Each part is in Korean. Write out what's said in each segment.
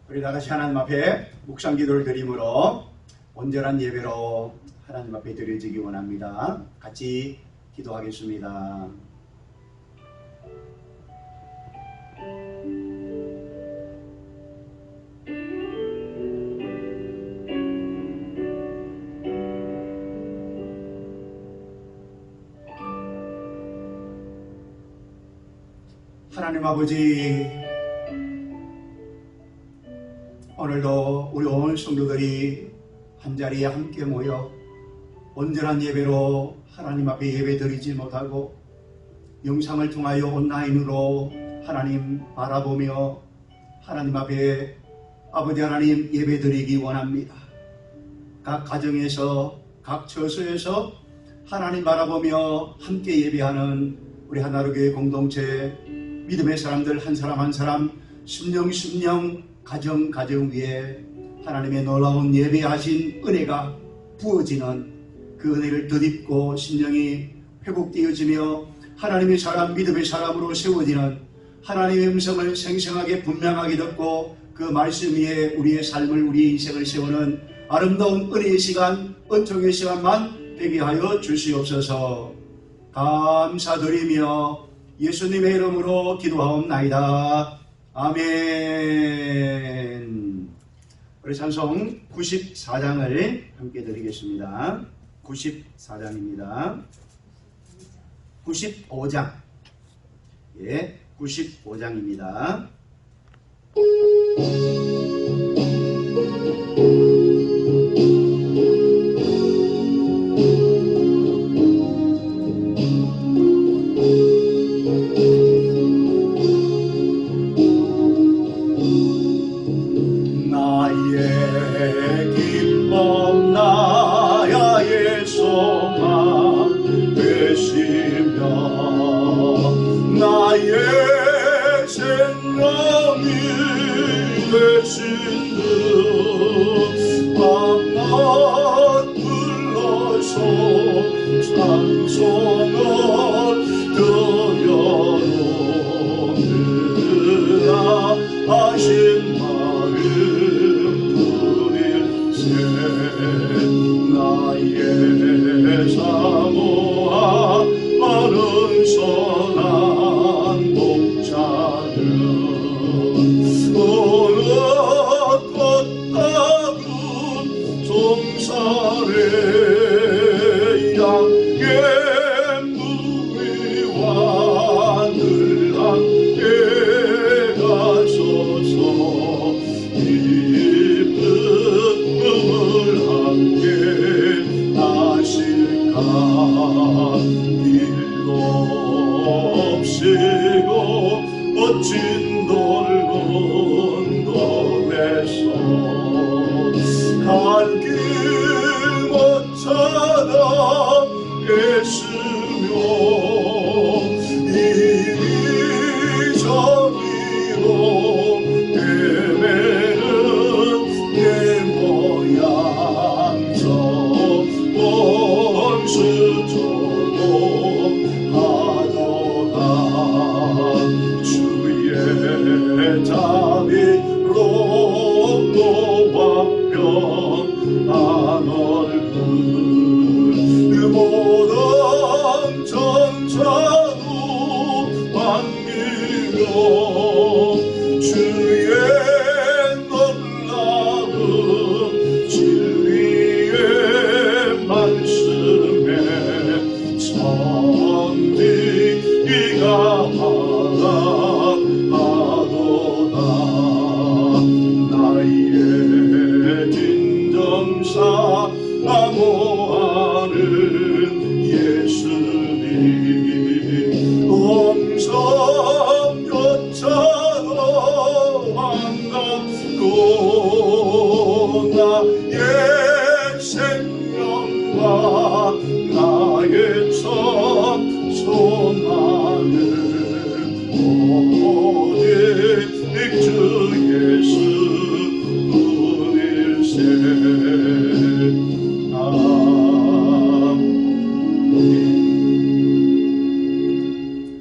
우리 다같이 하나님 앞에 묵상 기도를 드림으로 온전한 예배로 하나님 앞에 드려지기 원합니다. 같이 기도하겠습니다. 하나님 아버지, 오늘도 우리 온 성도들이 한자리에 함께 모여 온전한 예배로 하나님 앞에 예배 드리지 못하고 영상을 통하여 온라인으로 하나님 바라보며 하나님 앞에 아버지 하나님 예배 드리기 원합니다. 각 가정에서 각 처소에서 하나님 바라보며 함께 예배하는 우리 하나로교회 공동체 믿음의 사람들 한 사람 한 사람 심령 가정 위에 하나님의 놀라운 예배하신 은혜가 부어지는 그 은혜를 덧입고 심령이 회복되어지며 하나님의 사람 믿음의 사람으로 세워지는 하나님의 음성을 생생하게 분명하게 듣고 그 말씀 위에 우리의 삶을 우리의 인생을 세우는 아름다운 은혜의 시간 은총의 시간만 되게 하여 주시옵소서. 감사드리며 예수님의 이름으로 기도하옵나이다. 아멘. 우리 찬송 94장을 함께 드리겠습니다. 94장입니다. 95장. 예, 95장입니다.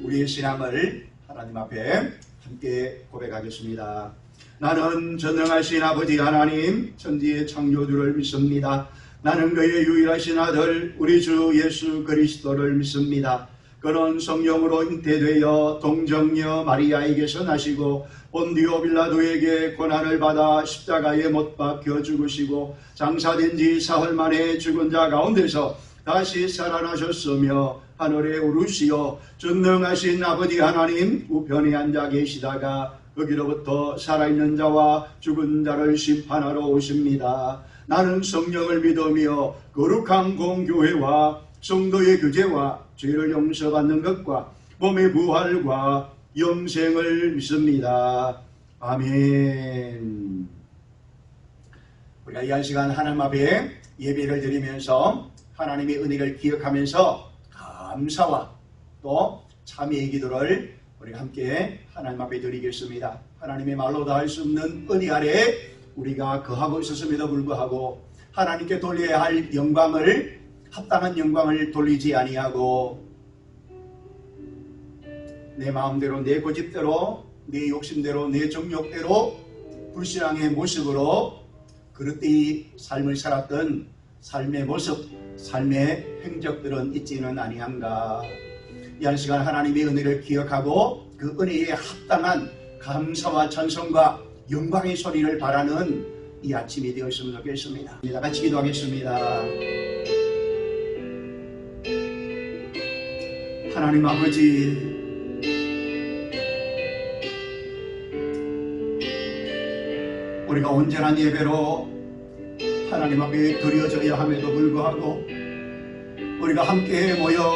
우리의 신앙을 하나님 앞에 함께 고백하겠습니다. 나는 전능하신 아버지 하나님 천지의 창조주를 믿습니다. 나는 그의 유일하신 아들 우리 주 예수 그리스도를 믿습니다. 그는 성령으로 잉태되어 동정녀 마리아에게서 나시고 본디오 빌라도에게 고난을 받아 십자가에 못 박혀 죽으시고 장사된 지 사흘 만에 죽은 자 가운데서 다시 살아나셨으며 하늘에 오르시어 전능하신 아버지 하나님 우편에 앉아 계시다가 거기로부터 살아있는 자와 죽은 자를 심판하러 오십니다. 나는 성령을 믿으며 거룩한 공교회와 성도의 교제와 죄를 용서받는 것과 몸의 부활과 영생을 믿습니다. 아멘. 우리가 이 한 시간 하나님 앞에 예배를 드리면서 하나님의 은혜를 기억하면서 감사와 또 참회의 기도를 우리가 함께 하나님 앞에 드리겠습니다. 하나님의 말로 다 할 수 없는 은혜 아래 우리가 거하고 있었음에도 불구하고 하나님께 돌려야 할 영광을 합당한 영광을 돌리지 아니하고 내 마음대로 내 고집대로 내 욕심대로 내 정욕대로 불신앙의 모습으로 그릇되이 삶을 살았던 삶의 모습 삶의 행적들은 있지는 아니한가. 이 한 시간 하나님의 은혜를 기억하고 그 은혜에 합당한 감사와 찬송과 영광의 소리를 바라는 이 아침이 되었으면 좋겠습니다. 같이 기도하겠습니다. 하나님 아버지, 우리가 온전한 예배로 하나님 앞에 드려져야 함에도 불구하고 우리가 함께 모여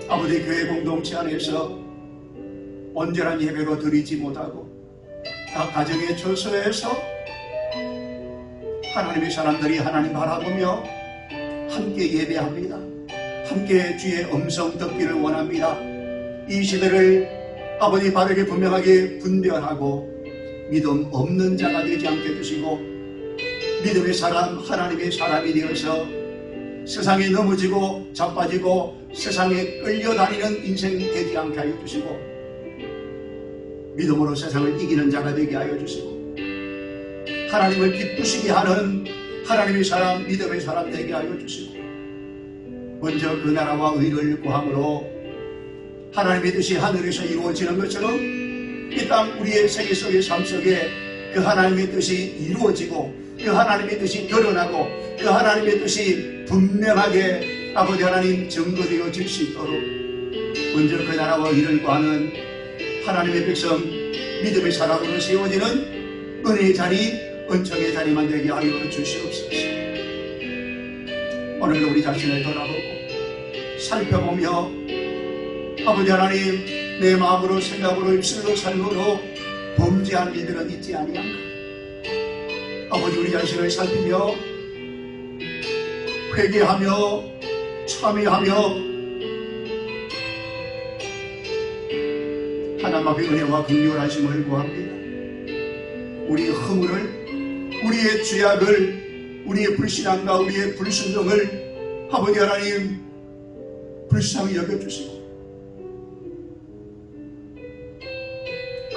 아버지 교회 공동체 안에서 온전한 예배로 드리지 못하고 각 가정의 처소에서 하나님의 사람들이 하나님 바라보며 함께 예배합니다. 함께 주의 음성 듣기를 원합니다. 이 시대를 아버지 바르게 분명하게 분별하고 믿음 없는 자가 되지 않게 해주시고 믿음의 사람 하나님의 사람이 되어서 세상에 넘어지고 자빠지고 세상에 끌려다니는 인생이 되지 않게 하여 주시고 믿음으로 세상을 이기는 자가 되게 하여 주시고 하나님을 기쁘시게 하는 하나님의 사람 믿음의 사람 되게 하여 주시고 먼저 그 나라와 의를 구함으로 하나님의 뜻이 하늘에서 이루어지는 것처럼 이 땅 우리의 세계 속의 삶 속에 그 하나님의 뜻이 이루어지고 그 하나님의 뜻이 드러나고 그 하나님의 뜻이 분명하게 아버지 하나님 증거되어질 수 있도록 먼저 그 나라와 의를 구하는 하나님의 백성 믿음의 사람으로 세워지는 은혜의 자리 은총의 자리만 되게 하여 주시옵소서. 오늘 우리 자신을 돌아보고 살펴보며 아버지 하나님 내 마음으로 생각으로 입술로 삶으로 범죄한 일들은 있지 아니한가. 아버지 우리 자신을 살피며 회개하며 참회하며 하나님 앞에 은혜와 긍휼하심을 구합니다. 우리의 허물을 우리의 죄악을 우리의 불신앙과 우리의 불순종을 아버지 하나님 불쌍히 여겨주시고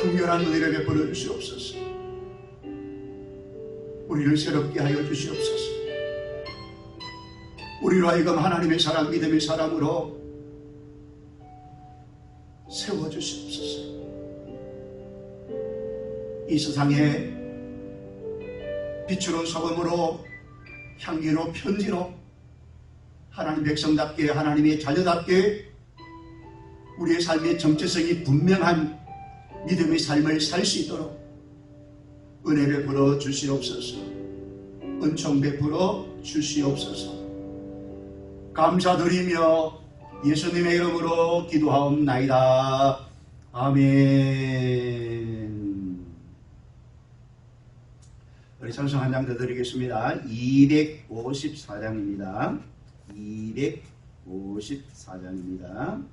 긍휼한 은혜를 베풀어 주시옵소서. 우리를 새롭게 하여 주시옵소서. 우리로 하여금 하나님의 사람 믿음의 사람으로 세워주시옵소서. 이 세상에 빛으로 소금으로 향기로 편지로 하나님 백성답게 하나님의 자녀답게 우리의 삶의 정체성이 분명한 믿음의 삶을 살 수 있도록 은혜 베풀어 주시옵소서. 은총 베풀어 주시옵소서. 감사드리며 예수님의 이름으로 기도하옵나이다. 아멘. 우리 찬송 한 장 더 드리겠습니다. 254장입니다. 254장입니다.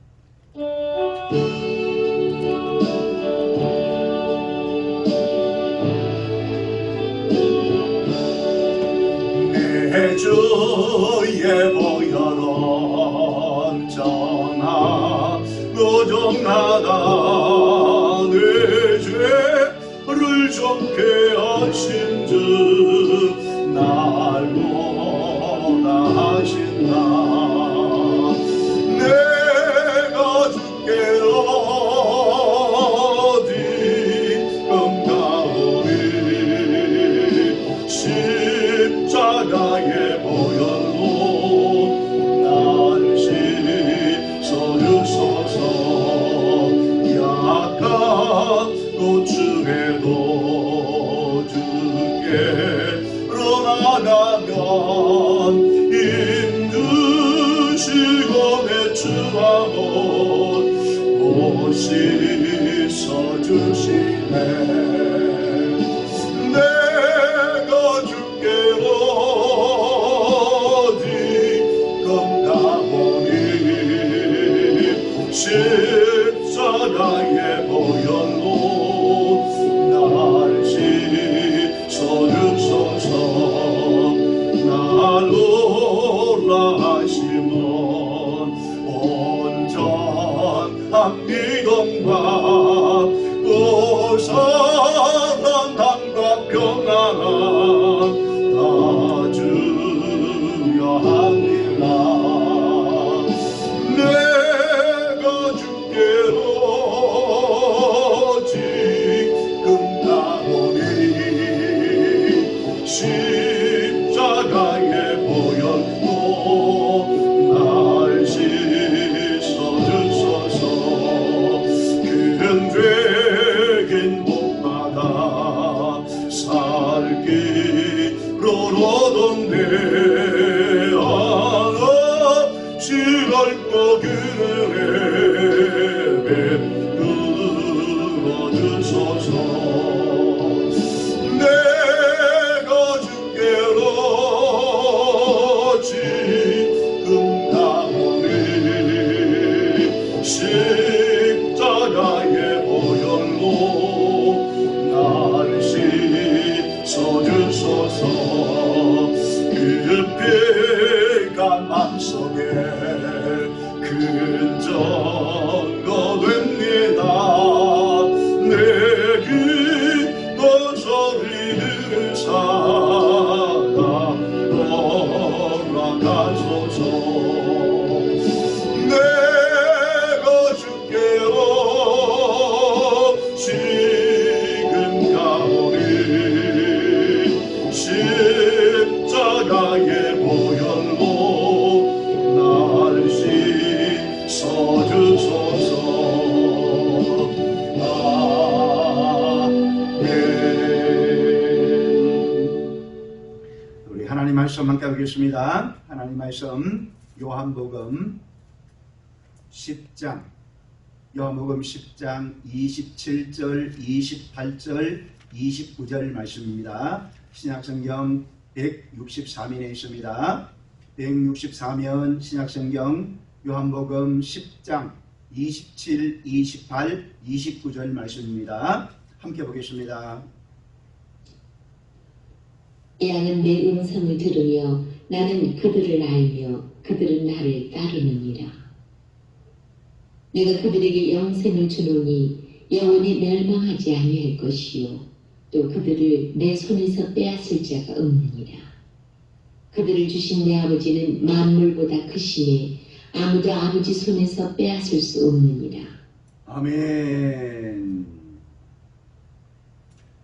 내 주의 보혈은 전하 노정하다 내 죄를 좀 이렇게 하신 주 날 원하신다. 내가 주께 어디 건강하리 십자가의 보혈로 날 씻어주소서. 약한 고충에도 주께로 나가면 힘드시고 배추하고 못 씻어주시네. 내가 주께 어디 건강하니 십자가의 보혈로 날 씻어주소서. 날 오라 하시면 온전한 믿음과 또 사랑함과 평안함 다 주려 합니다. 내가 주께 오직 금나오니 십자가의 보혈로 날 씻어주소서. 큰 죄인 복받아 살기로 얻었네. 지랄 거기를 베풀어주소서. 내가 주께 오직 금나오니 십자가의 보혈로 날 씻어주소서. 그 피가 맘속에 큰 증거 됩니다. 내 기도 소리 들으사 돌아가소서. 내가 주께 지금 가오니 십자가의 보혈로 날 씻어주소서. 아멘. 우리 하나님 말씀 함께 보겠습니다. 하나님 말씀 요한복음 10장 27절 28절 29절 말씀입니다. 신약성경 163면에 있습니다. 163면 신약성경 요한복음 10장 27, 28, 29절 말씀입니다. 함께 보겠습니다. 양은 내 음성을 들으며 나는 그들을 알며 그들은 나를 따르느니라. 내가 그들에게 영생을 주노니 영원히 멸망하지 아니할 것이요 또 그들을 내 손에서 빼앗을 자가 없느니라. 그들을 주신 내 아버지는 만물보다 크시니 아무도 아버지 손에서 빼앗을 수 없느니라. 아멘.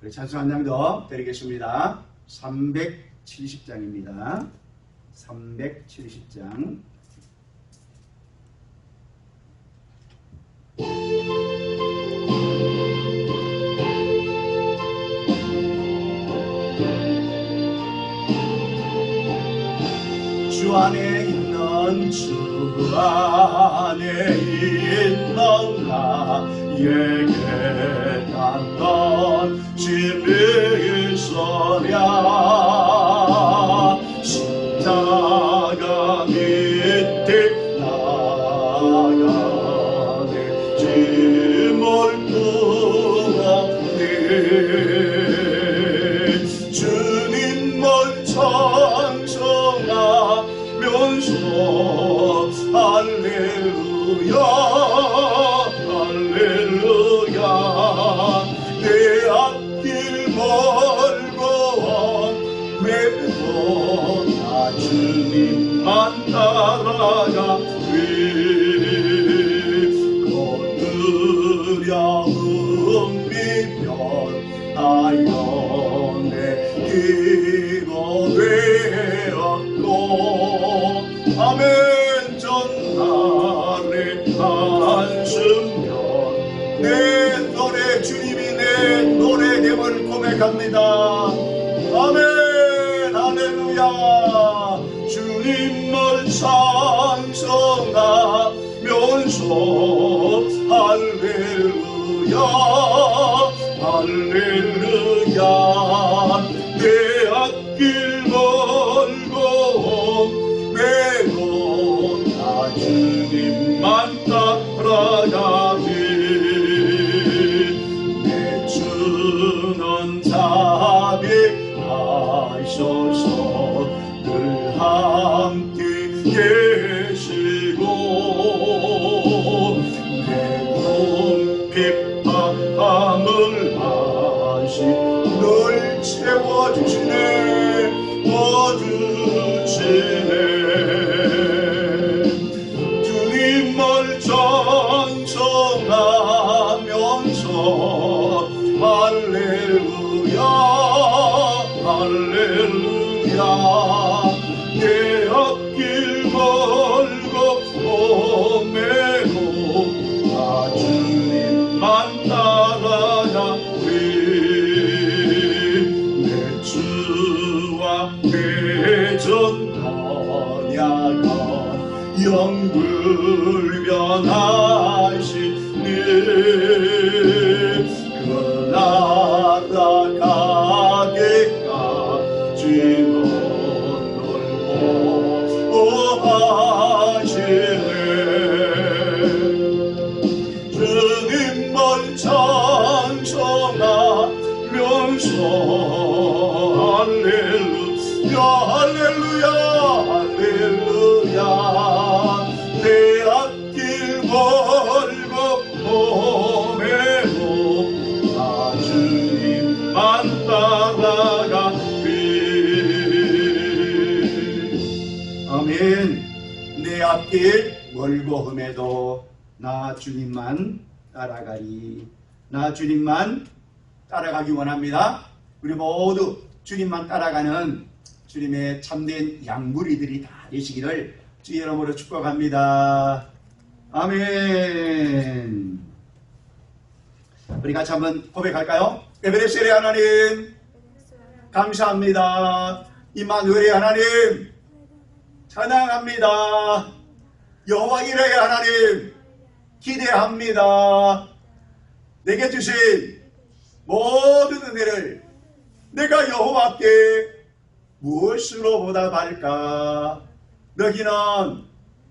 우리 찬송 한 장 더 드리겠습니다. 370장입니다. 370장. 주 안에 있는 주 안에 있는 나에게 닿던 진리의 소리야. 십자가 밑에 나가네 짐을 꾸었네. 주님을 찬송하면서 할렐루야 할렐루야. 내 앞길 주님만 따라가리 거느려 변하여 내 기도 되었고 아멘 전날의 한숨면 내 노래 주님이 내 노래됨을 고백합니다. 아멘 할렐루야 주님을 찬송하면서 할렐루야 할렐루야 내 앞길 멀고 외로운 나 주님만 따라가리 내 주는 자비하소서 늘 함께 계시고 내 궁핍함을 하시 늘 채워주시네 얻으시네 주님을 찬송하면서 할렐루야 할렐루야 내 앞길 멀고 오메로 나 주님만 따라가리 내 주와 대전 번약한 영불변하시니 그 나라 가기까지 놀고 하시네 주님을 찬송하면서 할렐루야 할렐루야 할렐루야 내 앞길 멀고 오메로 나 주님만 따라가리 아멘 내 앞길 멀고 험해도 나 주님만 따라가리 나 주님만 따라가기 원합니다. 우리 모두 주님만 따라가는 주님의 참된 양무리들이 다 되시기를 주의 이름으로 축복합니다. 아멘. 우리 같이 한번 고백할까요? 에베레스의 하나님 감사합니다. 임마누엘의 하나님 찬양합니다. 여호와 이레의 하나님 기대합니다. 내게 주신 모든 은혜를 내가 여호와께 무엇으로 보답할까? 너희는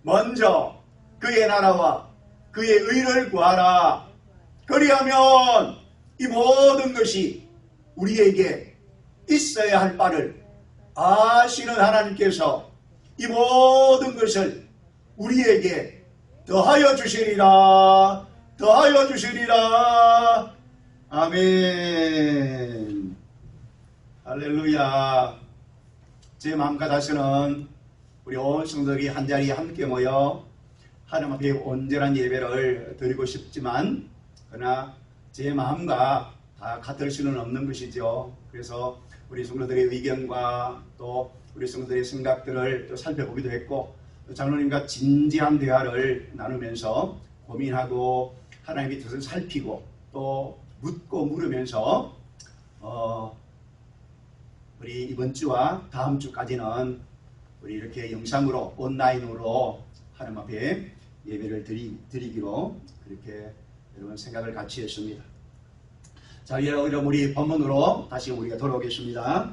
먼저 그의 나라와 그의 의를 구하라. 그리하면 이 모든 것이 우리에게 있어야 할 바를 아시는 하나님께서 이 모든 것을 우리에게 더하여 주시리라. 더하여 주시리라. 아멘. 할렐루야. 제 마음과 다스는 우리 온 성도들이 한자리에 함께 모여 하나님 앞에 온전한 예배를 드리고 싶지만 그러나 제 마음과 다 같을 수는 없는 것이죠. 그래서 우리 성도들의 의견과 또 우리 성도들의 생각들을 또 살펴보기도 했고 또 장로님과 진지한 대화를 나누면서 고민하고 하나님의 뜻을 살피고 또 묻고 물으면서 우리 이번 주와 다음 주까지는 우리 이렇게 영상으로 온라인으로 하나님 앞에 예배를 드리기로 그렇게 여러분 생각을 같이 했습니다. 자, 여러분 우리 본문으로 다시 우리가 돌아오겠습니다.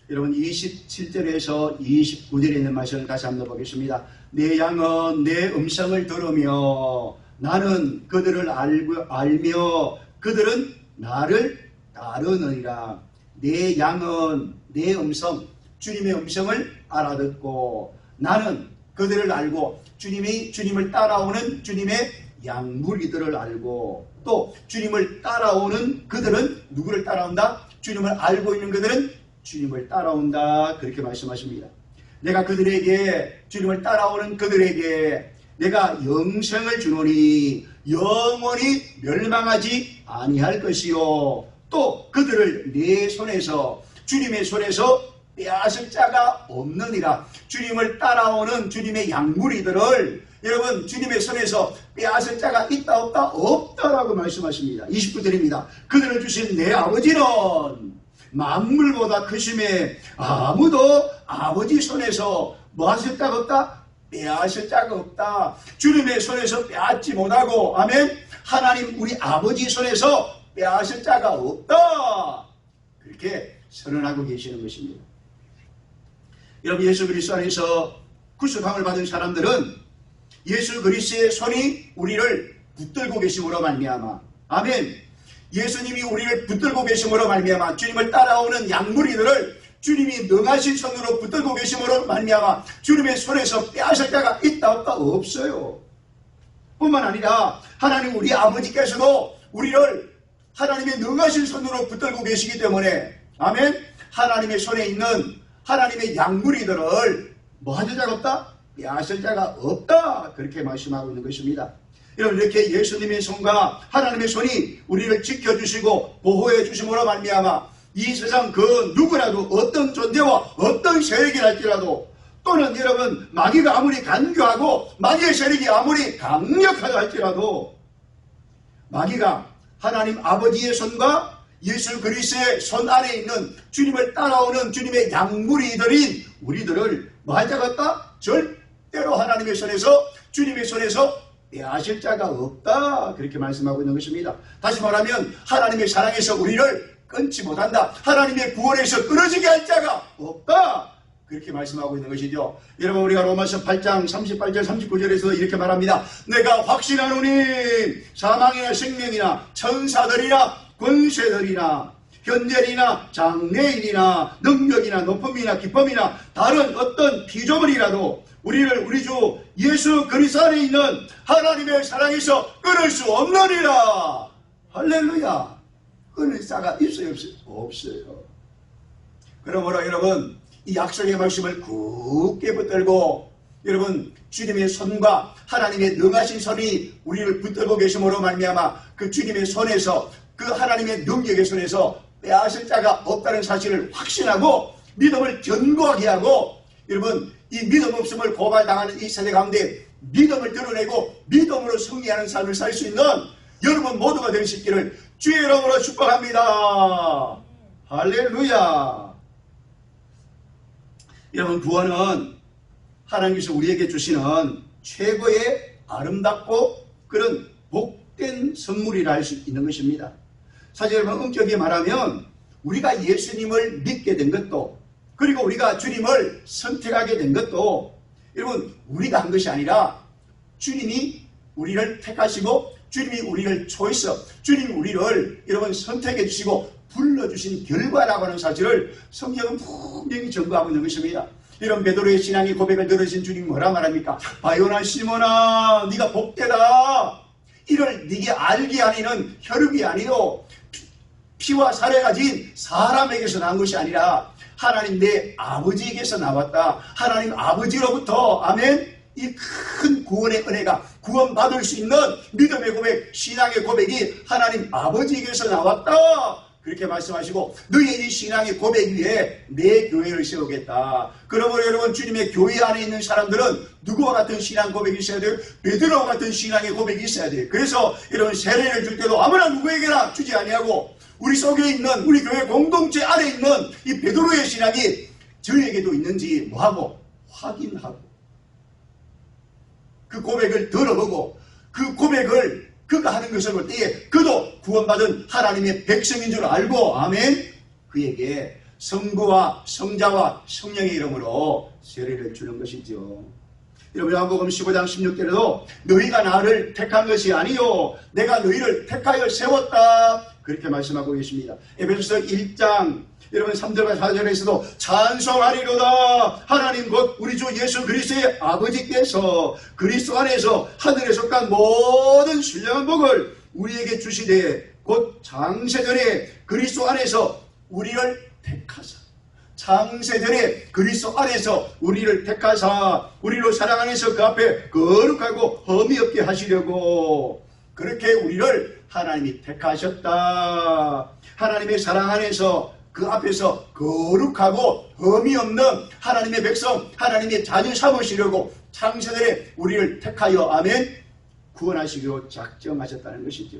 여러분 27절에서 29절에 있는 말씀을 다시 한번 보겠습니다. 내 양은 내 음성을 들으며 나는 그들을 알며 그들은 나를 따르느니라. 내 양은 내 음성, 주님의 음성을 알아듣고 나는 그들을 알고 주님이 주님을 따라오는 주님의 양무리들을 알고 또 주님을 따라오는 그들은 누구를 따라온다? 주님을 알고 있는 그들은 주님을 따라온다. 그렇게 말씀하십니다. 내가 그들에게, 주님을 따라오는 그들에게 내가 영생을 주노니 영원히 멸망하지 아니할 것이요, 또 그들을 내 손에서, 주님의 손에서 빼앗을 자가 없느니라. 주님을 따라오는 주님의 양무리들을 여러분 주님의 손에서 빼앗을 자가 있다 없다? 없다라고 말씀하십니다. 29절입니다. 그들을 주신 내 아버지는 만물보다 크심에 아무도 아버지 손에서 뭐 하실 자가 없다? 빼앗을 자가 없다. 주님의 손에서 빼앗지 못하고, 아멘, 하나님 우리 아버지 손에서 빼앗을 자가 없다, 그렇게 선언하고 계시는 것입니다. 여러분, 예수 그리스도 안에서 구속함을 받은 사람들은 예수 그리스도의 손이 우리를 붙들고 계심으로 말미암아, 아멘, 예수님이 우리를 붙들고 계심으로 말미암아 주님을 따라오는 양무리들을 주님이 능하신 손으로 붙들고 계심으로 말미암아 주님의 손에서 빼앗을 자가 있다 없다? 없어요. 뿐만 아니라 하나님 우리 아버지께서도 우리를 하나님의 능하신 손으로 붙들고 계시기 때문에, 아멘, 하나님의 손에 있는 하나님의 양무리들을 뭐 하는 자가 없다? 빼앗을 자가 없다, 그렇게 말씀하고 있는 것입니다. 여러분, 이렇게 예수님의 손과 하나님의 손이 우리를 지켜주시고 보호해 주심으로 말미암아 이 세상 그 누구라도 어떤 존재와 어떤 세력이랄지라도, 또는 여러분 마귀가 아무리 간교하고 마귀의 세력이 아무리 강력하다 할지라도 마귀가 하나님 아버지의 손과 예수 그리스도의 손 안에 있는 주님을 따라오는 주님의 양무리들인 우리들을 뭐 할 자가 없다? 절대로 하나님의 손에서, 주님의 손에서 빼앗을 자가 없다, 그렇게 말씀하고 있는 것입니다. 다시 말하면 하나님의 사랑에서 우리를 끊지 못한다, 하나님의 구원에서 끊어지게 할 자가 없다, 그렇게 말씀하고 있는 것이죠. 여러분, 우리가 로마서 8장 38절 39절에서 이렇게 말합니다. 내가 확신하노니 사망이나 생명이나 천사들이나 권세들이나 현재이나 장래일이나 능력이나 높음이나 기쁨이나 다른 어떤 피조물이라도 우리를 우리 주 예수 그리스도 안에 있는 하나님의 사랑에서 끊을 수 없느니라. 할렐루야. 끊을 자가 있어요, 없어요? 없어요. 그러므로 여러분, 이 약속의 말씀을 굳게 붙들고, 여러분 주님의 손과 하나님의 능하신 손이 우리를 붙들고 계심으로 말미암아 그 주님의 손에서, 그 하나님의 능력의 손에서 빼앗을 자가 없다는 사실을 확신하고 믿음을 견고하게 하고, 여러분 이 믿음 없음을 고발당하는 이 세대 가운데 믿음을 드러내고 믿음으로 승리하는 삶을 살 수 있는 여러분 모두가 될 수 있기를 주의 이름으로 축복합니다. 할렐루야. 여러분, 구원은 하나님께서 우리에게 주시는 최고의 아름답고 그런 복된 선물이라 할 수 있는 것입니다. 사실 여러분, 엄격히 말하면 우리가 예수님을 믿게 된 것도, 그리고 우리가 주님을 선택하게 된 것도 여러분 우리가 한 것이 아니라 주님이 우리를 택하시고 주님이 우리를 초이스, 주님이 우리를 여러분 선택해 주시고 불러주신 결과라고 하는 사실을 성경은 분명히 증거하고 있는 것입니다. 이런 베드로의 신앙의 고백을 들으신 주님이 뭐라 말합니까? 바요나 시몬아, 네가 복되다. 이를 네게 알게 하니는 혈육이 아니요 피와 살에 가진 사람에게서 난 것이 아니라 하나님 내 아버지에게서 나왔다. 하나님 아버지로부터, 아멘, 이 큰 구원의 은혜가, 구원받을 수 있는 믿음의 고백, 신앙의 고백이 하나님 아버지에게서 나왔다, 그렇게 말씀하시고 너희의 이 신앙의 고백 위에 내 교회를 세우겠다. 그러므로 여러분, 주님의 교회 안에 있는 사람들은 누구와 같은 신앙 고백이 있어야 돼요? 베드로와 같은 신앙의 고백이 있어야 돼요. 그래서 이런 세례를 줄 때도 아무나 누구에게나 주지 아니하고 우리 속에 있는, 우리 교회 공동체 안에 있는 이 베드로의 신앙이 저에게도 있는지 뭐하고 확인하고 그 고백을 들어보고 그 고백을 그가 하는 것을 볼 때에 그도 구원받은 하나님의 백성인 줄 알고, 아멘, 그에게 성부와 성자와 성령의 이름으로 세례를 주는 것이죠. 여러분, 요한복음 15장 16절에도 너희가 나를 택한 것이 아니요 내가 너희를 택하여 세웠다, 그렇게 말씀하고 계십니다. 에베소서 1장 여러분 3절과 4절에서도 찬송하리로다. 하나님 곧 우리 주 예수 그리스도의 아버지께서 그리스도 안에서 하늘에 속한 모든 신령한 복을 우리에게 주시되 곧 장세전에 그리스도 안에서 우리를 택하사 창세전에 그리스도 안에서 우리를 택하사 우리로 사랑 안에서 그 앞에 거룩하고 흠이 없게 하시려고 그렇게 우리를 하나님이 택하셨다. 하나님의 사랑 안에서 그 앞에서 거룩하고 흠이 없는 하나님의 백성, 하나님의 자녀 삼으시려고 창세전에 우리를 택하여 아멘 구원하시기로 작정하셨다는 것이죠.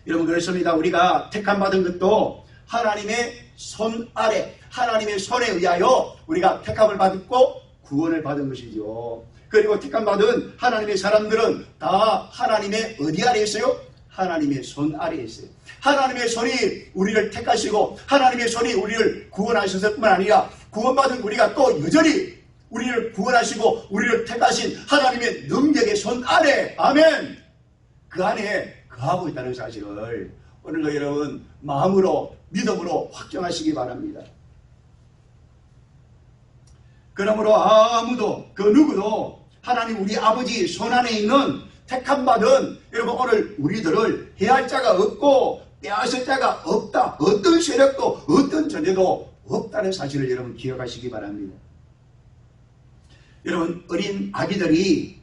여러분 그렇습니다. 우리가 택함 받은 것도 하나님의 손 아래 하나님의 손에 의하여 우리가 택함을 받고 구원을 받은 것이죠. 그리고 택함 받은 하나님의 사람들은 다 하나님의 어디 아래에 있어요? 하나님의 손 아래에 있어요. 하나님의 손이 우리를 택하시고 하나님의 손이 우리를 구원하셨을 뿐만 아니라 구원받은 우리가 또 여전히 우리를 구원하시고 우리를 택하신 하나님의 능력의 손 아래 아멘 그 안에 거하고 있다는 사실을 오늘도 여러분 마음으로 믿음으로 확정하시기 바랍니다. 그러므로 아무도 그 누구도 하나님 우리 아버지 손 안에 있는 택함 받은 여러분 오늘 우리들을 해할 자가 없고 빼앗을 자가 없다. 어떤 세력도 어떤 존재도 없다는 사실을 여러분 기억하시기 바랍니다. 여러분 어린 아기들이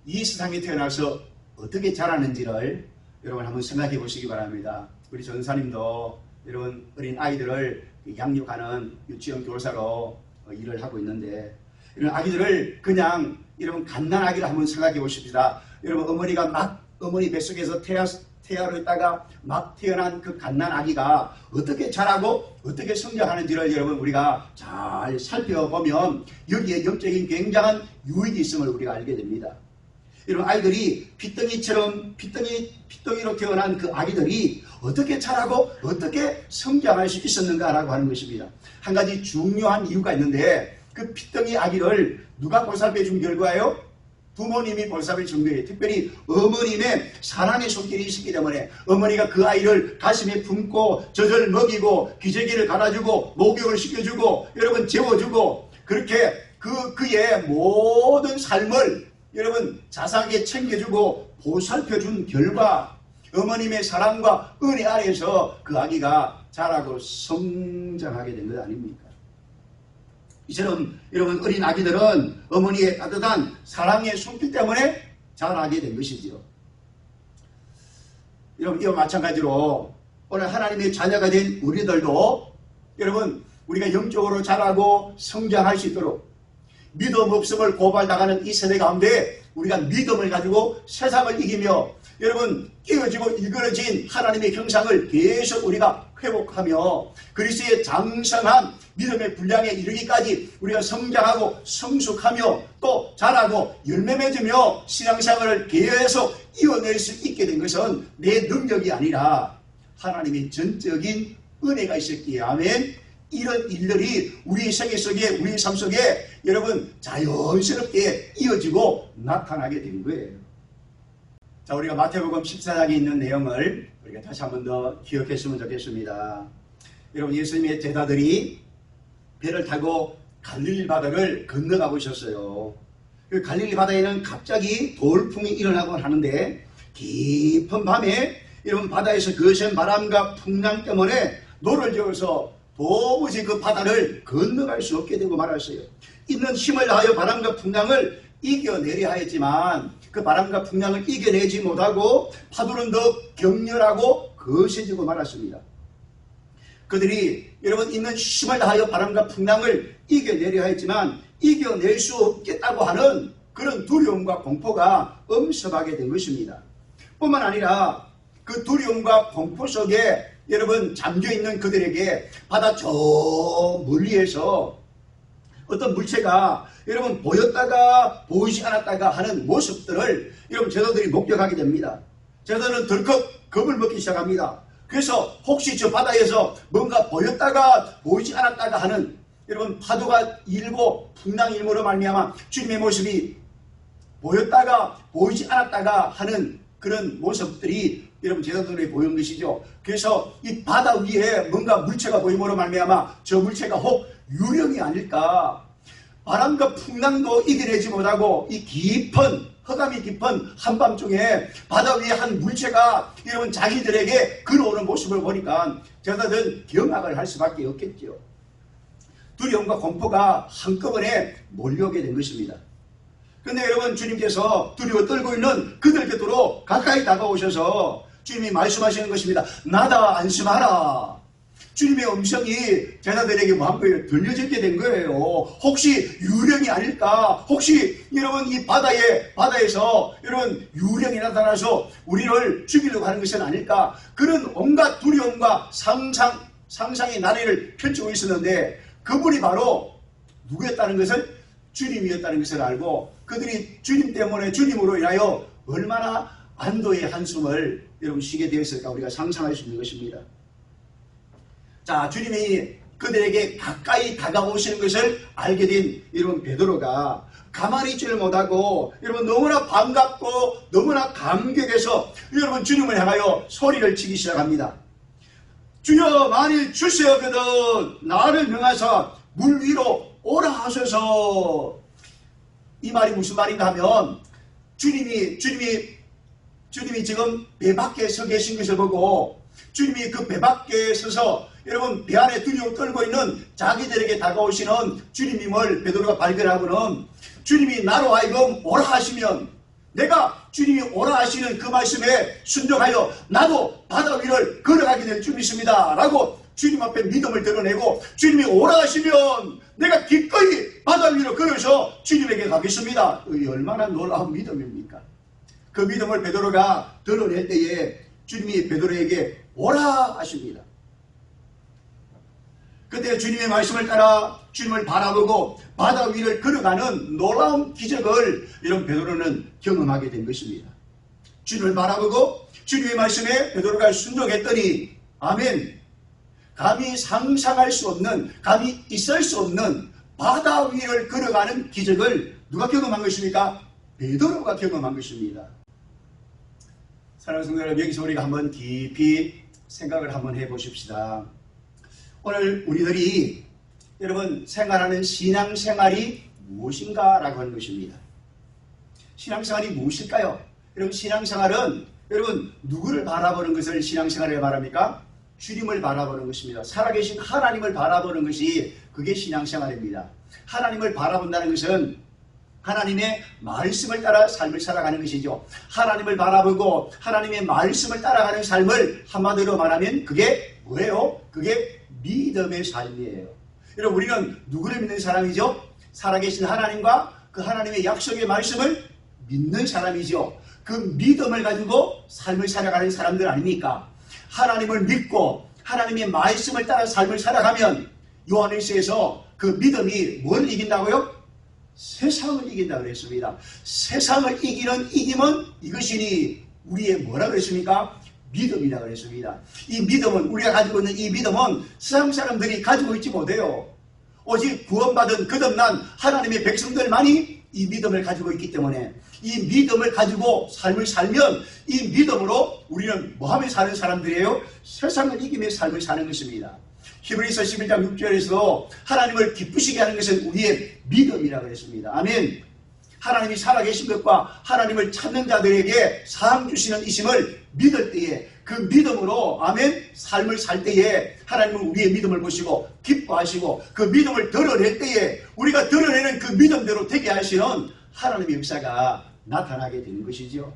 이 세상에 태어나서 어떻게 자라는지를 여러분 한번 생각해 보시기 바랍니다. 우리 전사님도 여러분 어린 아이들을 양육하는 유치원 교사로 일을 하고 있는데 이런 아기들을 그냥 여러분 갓난아기를 한번 생각해 보십시다. 여러분 어머니가 막 어머니 뱃속에서 태아로 있다가 막 태어난 그 갓난아기가 어떻게 자라고 어떻게 성장하는지를 여러분 우리가 잘 살펴보면 여기에 영적인 굉장한 유익이 있음을 우리가 알게 됩니다. 여러분 아이들이 피덩이로 태어난 그 아기들이 어떻게 자라고 어떻게 성장할 수 있었는가라고 하는 것입니다. 한 가지 중요한 이유가 있는데 그 피덩이 아기를 누가 보살펴 준 결과예요? 부모님이 보살펴 준 거예요. 특별히 어머님의 사랑의 손길이 있었기 때문에 어머니가 그 아이를 가슴에 품고 젖을 먹이고 기저귀를 갈아주고 목욕을 시켜주고 여러분 재워주고 그렇게 그의 모든 삶을 여러분 자상하게 챙겨주고 보살펴준 결과 어머님의 사랑과 은혜 아래에서 그 아기가 자라고 성장하게 된 것 아닙니까? 이처럼 여러분 어린 아기들은 어머니의 따뜻한 사랑의 손길 때문에 자라게 된 것이죠. 여러분 이와 마찬가지로 오늘 하나님의 자녀가 된 우리들도 여러분 우리가 영적으로 자라고 성장할 수 있도록 믿음 없음을 고발당하는 이 세대 가운데 우리가 믿음을 가지고 세상을 이기며 여러분 끼어지고 일그러진 하나님의 형상을 계속 우리가 회복하며 그리스도의 장성한 믿음의 분량에 이르기까지 우리가 성장하고 성숙하며 또 자라고 열매 맺으며 신앙생활을 계속 이어낼 수 있게 된 것은 내 능력이 아니라 하나님의 전적인 은혜가 있었기에 아멘. 이런 일들이 우리 생애 속에 우리 삶 속에 여러분 자연스럽게 이어지고 나타나게 된 거예요. 자, 우리가 마태복음 14장에 있는 내용을 우리가 다시 한 번 더 기억했으면 좋겠습니다. 여러분 예수님의 제자들이 배를 타고 갈릴리 바다를 건너가고 있었어요. 그 갈릴리 바다에는 갑자기 돌풍이 일어나곤 하는데 깊은 밤에 여러분 바다에서 거센 바람과 풍랑 때문에 노를 저어서 도무지 그 바다를 건너갈 수 없게 되고 말았어요. 있는 힘을 다하여 바람과 풍랑을 이겨내려 하였지만 그 바람과 풍랑을 이겨내지 못하고 파도는 더 격렬하고 거세지고 말았습니다. 그들이 여러분 있는 힘을 다하여 바람과 풍랑을 이겨내려 하였지만 이겨낼 수 없겠다고 하는 그런 두려움과 공포가 엄습하게 된 것입니다. 뿐만 아니라 그 두려움과 공포 속에 여러분 잠겨있는 그들에게 바다 저 멀리에서 어떤 물체가 여러분 보였다가 보이지 않았다가 하는 모습들을 여러분 제자들이 목격하게 됩니다. 제자들은 덜컥 겁을 먹기 시작합니다. 그래서 혹시 저 바다에서 뭔가 보였다가 보이지 않았다가 하는 여러분 파도가 일고 풍랑이 일므로 말미암아 주님의 모습이 보였다가 보이지 않았다가 하는 그런 모습들이 여러분 제자들에게 보인 것이죠. 그래서 이 바다 위에 뭔가 물체가 보임으로 말미암아 저 물체가 혹 유령이 아닐까. 바람과 풍랑도 이겨내지 못하고 이 깊은 허감이 깊은 한밤중에 바다 위에 한 물체가 여러분 자기들에게 걸어오는 모습을 보니까 제자들은 경악을 할 수밖에 없겠죠. 두려움과 공포가 한꺼번에 몰려오게 된 것입니다. 그런데 여러분, 주님께서 두려워 떨고 있는 그들 곁으로 가까이 다가오셔서 주님이 말씀하시는 것입니다. 나다, 안심하라. 주님의 음성이 제자들에게 뭐 한 거예요? 들려지게 된 거예요. 혹시 유령이 아닐까? 혹시 여러분 이 바다에서 여러분 유령이 나타나서 우리를 죽이려고 하는 것은 아닐까? 그런 온갖 두려움과 상상의 나래를 펼치고 있었는데 그분이 바로 누구였다는 것을, 주님이었다는 것을 알고 그들이 주님 때문에, 주님으로 인하여 얼마나 안도의 한숨을 여러분 쉬게 되었을까 우리가 상상할 수 있는 것입니다. 자, 주님이 그들에게 가까이 다가오시는 것을 알게 된 여러분 베드로가 가만히 있지를 못하고 여러분 너무나 반갑고 너무나 감격해서 여러분 주님을 향하여 소리를 치기 시작합니다. 주여, 만일 주시옵거든 나를 명하사 물 위로 오라 하소서. 이 말이 무슨 말인가 하면 주님이 지금 배 밖에 서 계신 것을 보고 주님이 그 배 밖에 서서 여러분 배 안에 두려움 떨고 있는 자기들에게 다가오시는 주님임을 베드로가 발견하고는 주님이 나로 하여금 오라 하시면 내가 주님이 오라 하시는 그 말씀에 순종하여 나도 바다 위를 걸어가게 될 줄 믿습니다 라고 주님 앞에 믿음을 드러내고 주님이 오라 하시면 내가 기꺼이 바다 위로 걸어서 주님에게 가겠습니다. 얼마나 놀라운 믿음입니까? 그 믿음을 베드로가 드러낼 때에 주님이 베드로에게 오라 하십니다. 그때 주님의 말씀을 따라 주님을 바라보고 바다 위를 걸어가는 놀라운 기적을 이런 베드로는 경험하게 된 것입니다. 주님을 바라보고 주님의 말씀에 베드로가 순종했더니 아멘, 감히 상상할 수 없는, 감히 있을 수 없는 바다 위를 걸어가는 기적을 누가 경험한 것입니까? 베드로가 경험한 것입니다. 사랑하는 성도 여러분, 여기서 우리가 한번 깊이 생각을 한번 해보십시다. 오늘 우리들이 여러분 생활하는 신앙생활이 무엇인가 라고 하는 것입니다. 신앙생활이 무엇일까요? 여러분 신앙생활은 여러분 누구를 바라보는 것을 신앙생활이라고 말합니까? 주님을 바라보는 것입니다. 살아계신 하나님을 바라보는 것이 그게 신앙생활입니다. 하나님을 바라본다는 것은 하나님의 말씀을 따라 삶을 살아가는 것이죠. 하나님을 바라보고 하나님의 말씀을 따라가는 삶을 한마디로 말하면 그게 뭐예요? 그게 믿음의 삶이에요. 여러분 우리는 누구를 믿는 사람이죠? 살아계신 하나님과 그 하나님의 약속의 말씀을 믿는 사람이죠. 그 믿음을 가지고 삶을 살아가는 사람들 아닙니까? 하나님을 믿고 하나님의 말씀을 따라 삶을 살아가면 요한일서에서 그 믿음이 뭘 이긴다고요? 세상을 이긴다고 그랬습니다. 세상을 이기는 이김은 이것이니 우리의 뭐라 그랬습니까? 믿음이라고 그랬습니다. 이 믿음은, 우리가 가지고 있는 이 믿음은 세상 사람들이 가지고 있지 못해요. 오직 구원받은 거듭난 하나님의 백성들만이 이 믿음을 가지고 있기 때문에 이 믿음을 가지고 삶을 살면 이 믿음으로 우리는 뭐하며 사는 사람들이에요? 세상을 이기며 삶을 사는 것입니다. 히브리서 11장 6절에서 하나님을 기쁘시게 하는 것은 우리의 믿음이라고 했습니다. 아멘. 하나님이 살아계신 것과 하나님을 찾는 자들에게 사항 주시는 이심을 믿을 때에 그 믿음으로 아멘 삶을 살 때에 하나님은 우리의 믿음을 보시고 기뻐하시고 그 믿음을 드러낼 때에 우리가 드러내는 그 믿음대로 되게 하시는 하나님의 역사가 나타나게 되는 것이죠.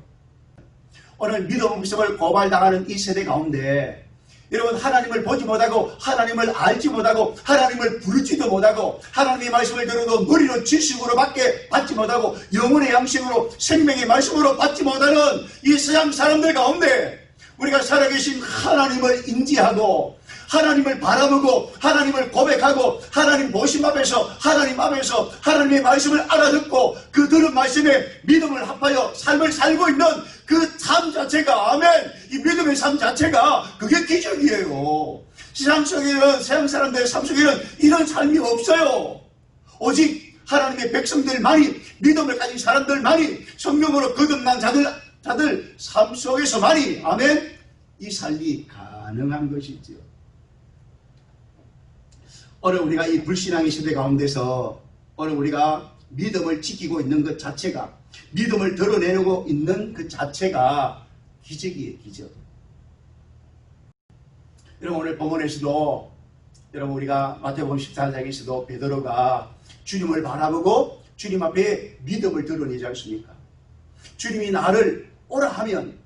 오늘 믿음 없음을 고발당하는 이 세대 가운데 여러분 하나님을 보지 못하고 하나님을 알지 못하고 하나님을 부르지도 못하고 하나님의 말씀을 들어도 머리로 지식으로밖에 받지 못하고 영혼의 양식으로 생명의 말씀으로 받지 못하는 이 세상 사람들 가운데 우리가 살아계신 하나님을 인지하고 하나님을 바라보고 하나님을 고백하고 하나님 보심 앞에서 하나님 앞에서 하나님의 말씀을 알아듣고 그 들은 말씀에 믿음을 합하여 삶을 살고 있는 그 삶 자체가 아멘 이 믿음의 삶 자체가 그게 기적이에요. 세상 속에는 세상 사람들의 삶 속에는 이런 삶이 없어요. 오직 하나님의 백성들만이 믿음을 가진 사람들만이 성령으로 거듭난 자들 삶 속에서만이 아멘 이 삶이 가능한 것이죠. 오늘 우리가 이 불신앙의 시대 가운데서 오늘 우리가 믿음을 지키고 있는 것 자체가 믿음을 드러내고 있는 그 자체가 기적이에요. 기적. 여러분 오늘 본문에서도 여러분 우리가 마태복음 14장에서도 베드로가 주님을 바라보고 주님 앞에 믿음을 드러내지 않습니까? 주님이 나를 오라 하면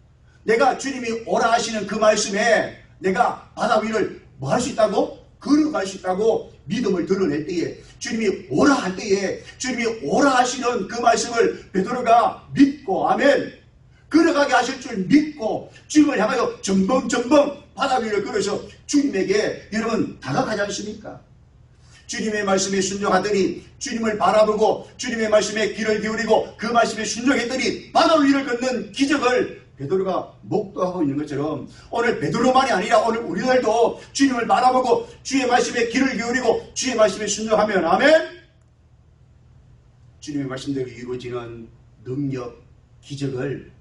내가 주님이 오라 하시는 그 말씀에 내가 바다 위를 뭐 할 수 있다고? 걸어갈 수 있다고 믿음을 드러낼 때에 주님이 오라 할 때에 주님이 오라 하시는 그 말씀을 베드로가 믿고 아멘 걸어가게 하실 줄 믿고 주님을 향하여 정벙정벙 바다 위를 걸어서 주님에게 여러분 다가가지 않습니까? 주님의 말씀에 순종하더니 주님을 바라보고 주님의 말씀에 귀를 기울이고 그 말씀에 순종했더니 바다 위를 걷는 기적을 베드로가 목도하고 있는 것처럼 오늘 베드로만이 아니라 오늘 우리들도 주님을 바라보고 주의 말씀에 귀를 기울이고 주의 말씀에 순종하면 아멘 주님의 말씀대로 이루어지는 능력, 기적을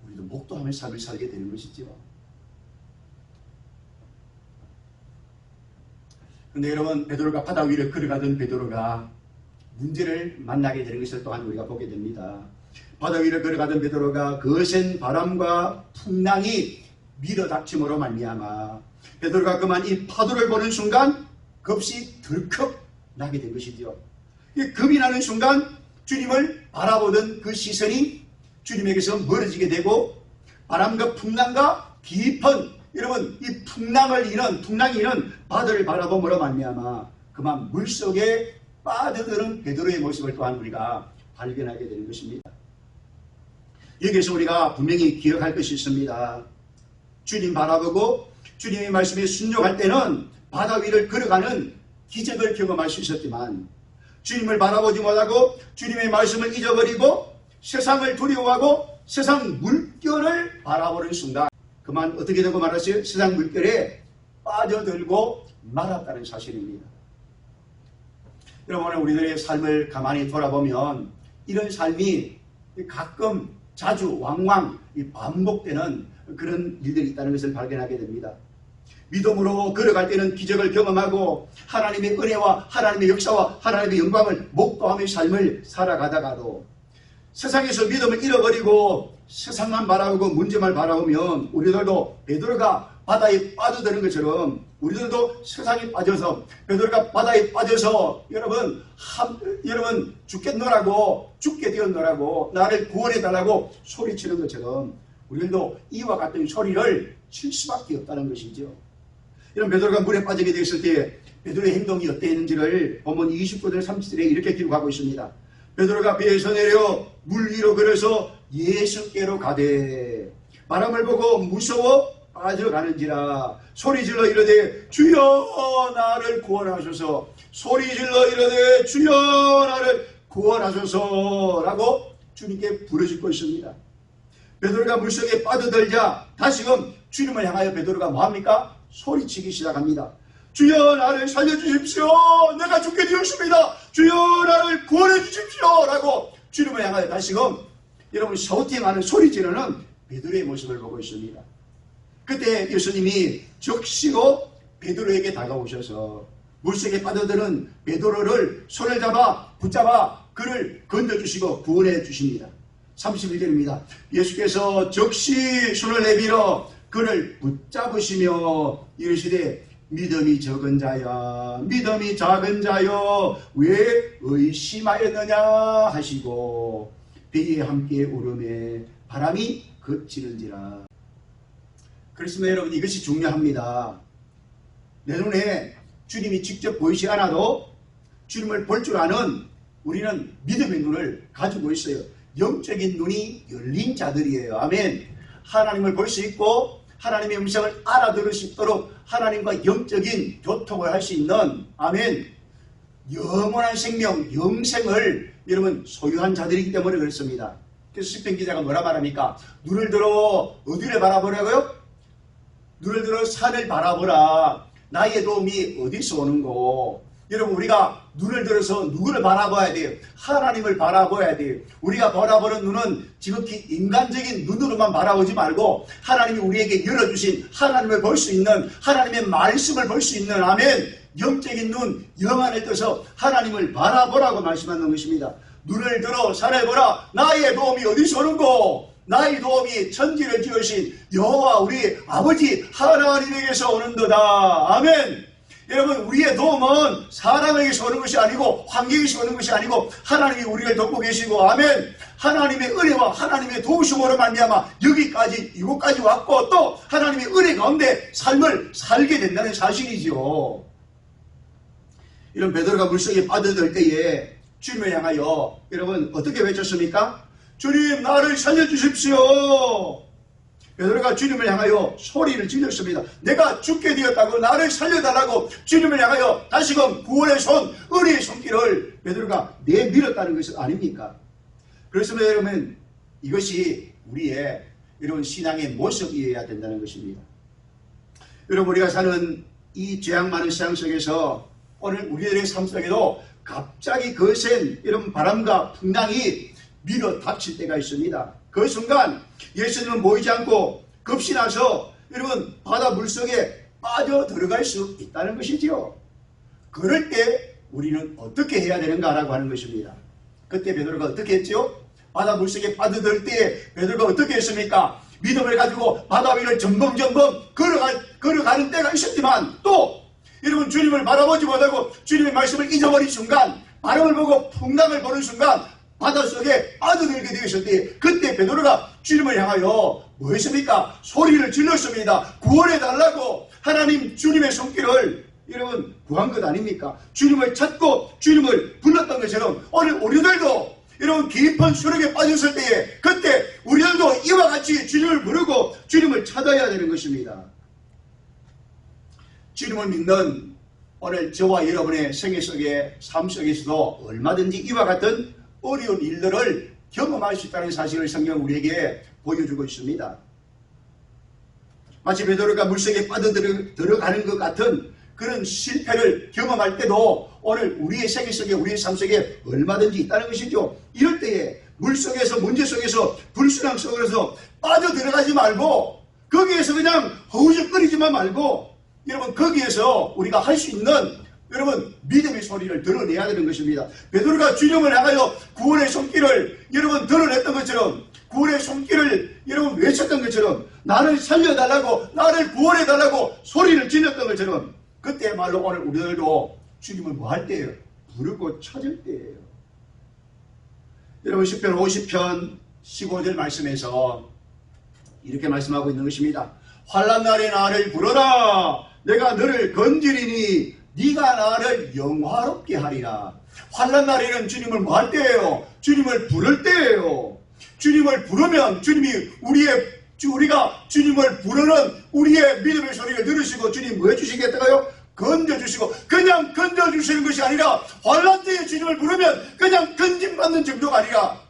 우리도 목도하며 삶을 살게 되는 것이죠. 근데 여러분 베드로가 바다 위를 걸어가던 베드로가 문제를 만나게 되는 것을 또한 우리가 보게 됩니다. 바다 위를 걸어가던 베드로가 거센 바람과 풍랑이 밀어닥침으로 말미암아 베드로가 그만 이 파도를 보는 순간 급시 덜컥 나게 된 것이죠. 겁이 나는 순간 주님을 바라보던 그 시선이 주님에게서 멀어지게 되고 바람과 풍랑과 깊은 여러분 이 풍랑이 이는 바다를 바라봄으로 말미암아 그만 물속에 빠져드는 베드로의 모습을 또한 우리가 발견하게 되는 것입니다. 여기에서 우리가 분명히 기억할 것이 있습니다. 주님 바라보고 주님의 말씀에 순종할 때는 바다 위를 걸어가는 기적을 경험할 수 있었지만 주님을 바라보지 못하고 주님의 말씀을 잊어버리고 세상을 두려워하고 세상 물결을 바라보는 순간 그만 어떻게 되고 말았어요? 세상 물결에 빠져들고 말았다는 사실입니다. 여러분 우리들의 삶을 가만히 돌아보면 이런 삶이 가끔 자주 왕왕 반복되는 그런 일들이 있다는 것을 발견하게 됩니다. 믿음으로 걸어갈 때는 기적을 경험하고 하나님의 은혜와 하나님의 역사와 하나님의 영광을 목도하며 삶을 살아가다가도 세상에서 믿음을 잃어버리고 세상만 바라보고 문제만 바라보면 우리들도 베드로가 바다에 빠져드는 것처럼 우리들도 세상에 빠져서 베드로가 바다에 빠져서 여러분 죽게 되었노라고 나를 구원해달라고 소리치는 것처럼 우리들도 이와 같은 소리를 칠 수밖에 없다는 것이죠. 이런 베드로가 물에 빠지게 되었을 때 베드로의 행동이 어땠는지를 본문 29절 30절에 이렇게 기록하고 있습니다. 베드로가 배에서 내려 물 위로 걸어서 예수께로 가되 바람을 보고 무서워 빠져가는지라 소리질러 이르되 주여 나를 구원하소서 소리질러 이르되 주여 나를 구원하소서라고 주님께 부르짖고 있습니다. 베드로가 물속에 빠져들자 다시금 주님을 향하여 베드로가 뭐합니까? 소리치기 시작합니다. 주여 나를 살려주십시오. 내가 죽게 되었습니다. 주여 나를 구원해 주십시오 라고 주님을 향하여 다시금 여러분 샤우팅하는 소리 지르는 베드로의 모습을 보고 있습니다. 그때 예수님이 적시고 베드로에게 다가오셔서 물속에 빠져드는 베드로를 손을 잡아 붙잡아 그를 건져주시고 구원해 주십니다. 31절입니다. 예수께서 적시 손을 내밀어 그를 붙잡으시며 이르시되 믿음이 적은 자여 믿음이 작은 자여 왜 의심하였느냐 하시고 배에 함께 오르매 바람이 그치는지라. 그렇습니다. 여러분 이것이 중요합니다. 내 눈에 주님이 직접 보이지 않아도 주님을 볼 줄 아는 우리는 믿음의 눈을 가지고 있어요. 영적인 눈이 열린 자들이에요. 아멘. 하나님을 볼 수 있고 하나님의 음성을 알아들을 수 있도록 하나님과 영적인 교통을 할 수 있는 아멘 영원한 생명, 영생을 여러분 소유한 자들이기 때문에 그렇습니다. 그래서 시편 기자가 뭐라 말합니까? 눈을 들어 어디를 바라보라고요? 눈을 들어 산을 바라보라. 나의 도움이 어디서 오는고? 여러분 우리가 눈을 들어서 누구를 바라봐야 돼요? 하나님을 바라봐야 돼요. 우리가 바라보는 눈은 지극히 인간적인 눈으로만 바라보지 말고 하나님이 우리에게 열어주신 하나님을 볼 수 있는 하나님의 말씀을 볼 수 있는 아멘 영적인 눈, 영 안을 떠서 하나님을 바라보라고 말씀하는 것입니다. 눈을 들어 산을 보라. 나의 도움이 어디서 오는고? 나의 도움이 천지를 지으신 여호와 우리 아버지 하나님에게서 오는도다. 아멘. 여러분, 우리의 도움은 사람에게서 오는 것이 아니고 환경에서 오는 것이 아니고 하나님이 우리를 돕고 계시고, 아멘. 하나님의 은혜와 하나님의 도우심으로 말미암아 여기까지, 이곳까지 왔고, 또 하나님의 은혜 가운데 삶을 살게 된다는 사실이죠. 이런 베드로가 물속에 빠져들 때에 주님을 향하여 여러분 어떻게 외쳤습니까? 주님, 나를 살려주십시오. 베드로가 주님을 향하여 소리를 질렀습니다. 내가 죽게 되었다고 나를 살려달라고 주님을 향하여 다시금 구원의 손, 은혜의 손길을 베드로가 내밀었다는 것은 아닙니까? 그렇습니다. 여러분, 이것이 우리의 이런 신앙의 모습이어야 된다는 것입니다. 여러분, 우리가 사는 이 죄악 많은 세상 속에서 오늘 우리들의 삶 속에도 갑자기 거센 이런 바람과 풍랑이 밀어 닥칠 때가 있습니다. 그 순간 예수님은 보이지 않고 급신하서 여러분 바다 물속에 빠져 들어갈 수 있다는 것이지요. 그럴 때 우리는 어떻게 해야 되는가라고 하는 것입니다. 그때 베드로가 어떻게 했지요? 바다 물속에 빠져들 때 베드로가 어떻게 했습니까? 믿음을 가지고 바다 위를 점검 걸어가는 때가 있었지만, 또 여러분 주님을 바라보지 못하고 주님의 말씀을 잊어버린 순간, 바람을 보고 풍랑을 보는 순간 바닷속에 빠져들게 되었을 때, 그때 베드로가 주님을 향하여 뭐 했습니까? 소리를 질렀습니다. 구원해달라고. 하나님 주님의 손길을 여러분 구한 것 아닙니까? 주님을 찾고 주님을 불렀던 것처럼 오늘 우리들도 여러분 깊은 수렁에 빠졌을 때에 그때 우리들도 이와 같이 주님을 부르고 주님을 찾아야 되는 것입니다. 주님을 믿는 오늘 저와 여러분의 생애 속에, 삶 속에서도 얼마든지 이와 같은 어려운 일들을 경험할 수 있다는 사실을 성경은 우리에게 보여주고 있습니다. 마치 베드로가 물속에 빠져들어가는 것 같은 그런 실패를 경험할 때도 오늘 우리의 생애 속에, 우리의 삶 속에 얼마든지 있다는 것이죠. 이럴 때에 물속에서, 문제 속에서, 불순항 속에서 빠져들어가지 말고 거기에서 그냥 허우적거리지만 말고 여러분 거기에서 우리가 할 수 있는 여러분 믿음의 소리를 드러내야 되는 것입니다. 베드로가 주님을 향하여 구원의 손길을 여러분 드러냈던 것처럼, 구원의 손길을 여러분 외쳤던 것처럼, 나를 살려달라고, 나를 구원해달라고 소리를 질렀던 것처럼, 그때말로 오늘 우리들도 주님을 뭐 할 때예요? 부르고 찾을 때예요. 여러분 시편 50편 15절 말씀에서 이렇게 말씀하고 있는 것입니다. 환난 날에 나를 부르라. 내가 너를 건지리니 네가 나를 영화롭게 하리라. 환난 날에는 주님을 뭐 할 때예요? 주님을 부를 때예요. 주님을 부르면 주님이 우리가 주님을 부르는 우리의 믿음의 소리를 들으시고 주님 뭐 해주시겠다고요? 건져주시고, 그냥 건져주시는 것이 아니라 환난 때에 주님을 부르면 그냥 건짐받는 정도가 아니라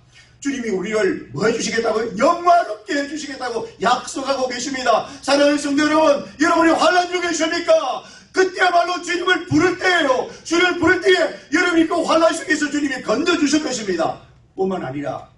주님이 우리를 뭐 해주시겠다고요? 영화롭게 해주시겠다고 약속하고 계십니다. 사랑하는 성도 여러분, 여러분이 환난 중에 계십니까? 그때야말로 주님을 부를 때예요. 주님을 부를 때에 여러분이 그 환난 속에서 주님이 건져주실 것입니다. 뿐만 아니라,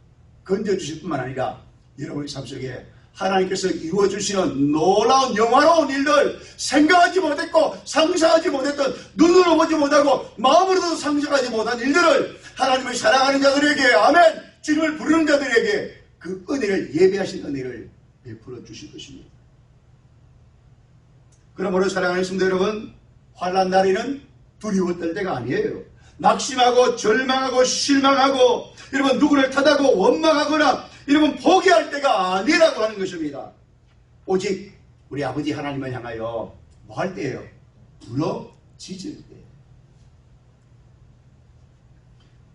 건져주실 뿐만 아니라 여러분의 삶 속에 하나님께서 이루어주시는 놀라운 영화로운 일들, 생각하지 못했고 상상하지 못했던, 눈으로 보지 못하고 마음으로도 상상하지 못한 일들을 하나님을 사랑하는 자들에게, 아멘, 주님을 부르는 자들에게 그 은혜를, 예배하신 은혜를 베풀어 주실 것입니다. 그러므로 사랑하는 성도 여러분, 환난 날에는 두려워 떨 때가 아니에요. 낙심하고 절망하고 실망하고 여러분 누구를 탓하고 원망하거나 여러분 포기할 때가 아니라고 하는 것입니다. 오직 우리 아버지 하나님을 향하여 뭐 할 때예요? 부러지질 때.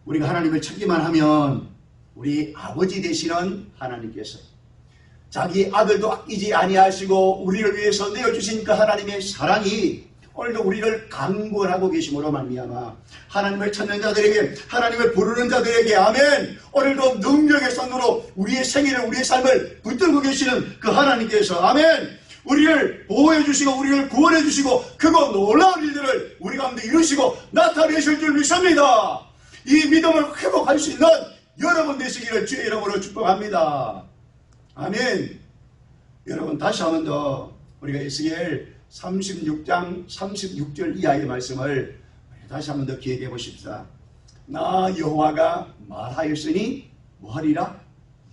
우리가 하나님을 찾기만 하면 우리 아버지 되시는 하나님께서 자기 아들도 아끼지 아니하시고 우리를 위해서 내어주신 그 하나님의 사랑이 오늘도 우리를 강구하고 계심으로 말미암아 하나님을 찾는 자들에게, 하나님을 부르는 자들에게, 아멘, 오늘도 능력의 손으로 우리의 생애를, 우리의 삶을 붙들고 계시는 그 하나님께서, 아멘, 우리를 보호해 주시고 우리를 구원해 주시고 크고 놀라운 일들을 우리 가운데 이루시고 나타내실 줄 믿습니다. 이 믿음을 회복할 수 있는 여러분 되시기를 주의 이름으로 축복합니다. 아멘. 여러분 다시 한 번 더 우리가 에스겔 36장 36절 이하의 말씀을 다시 한 번 더 기억해 보십시다. 나 여호와가 말하였으니 뭐하리라?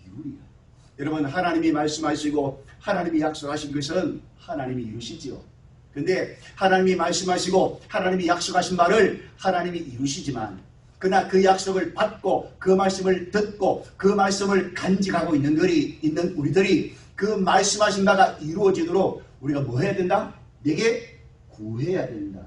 이루리라. 여러분 하나님이 말씀하시고 하나님이 약속하신 것은 하나님이 이루시지요. 근데 하나님이 말씀하시고 하나님이 약속하신 말을 하나님이 이루시지만, 그러나 그 약속을 받고 그 말씀을 듣고 그 말씀을 간직하고 있는 우리들이 그 말씀하신 바가 이루어지도록 우리가 뭐 해야 된다? 내게 구해야 된다.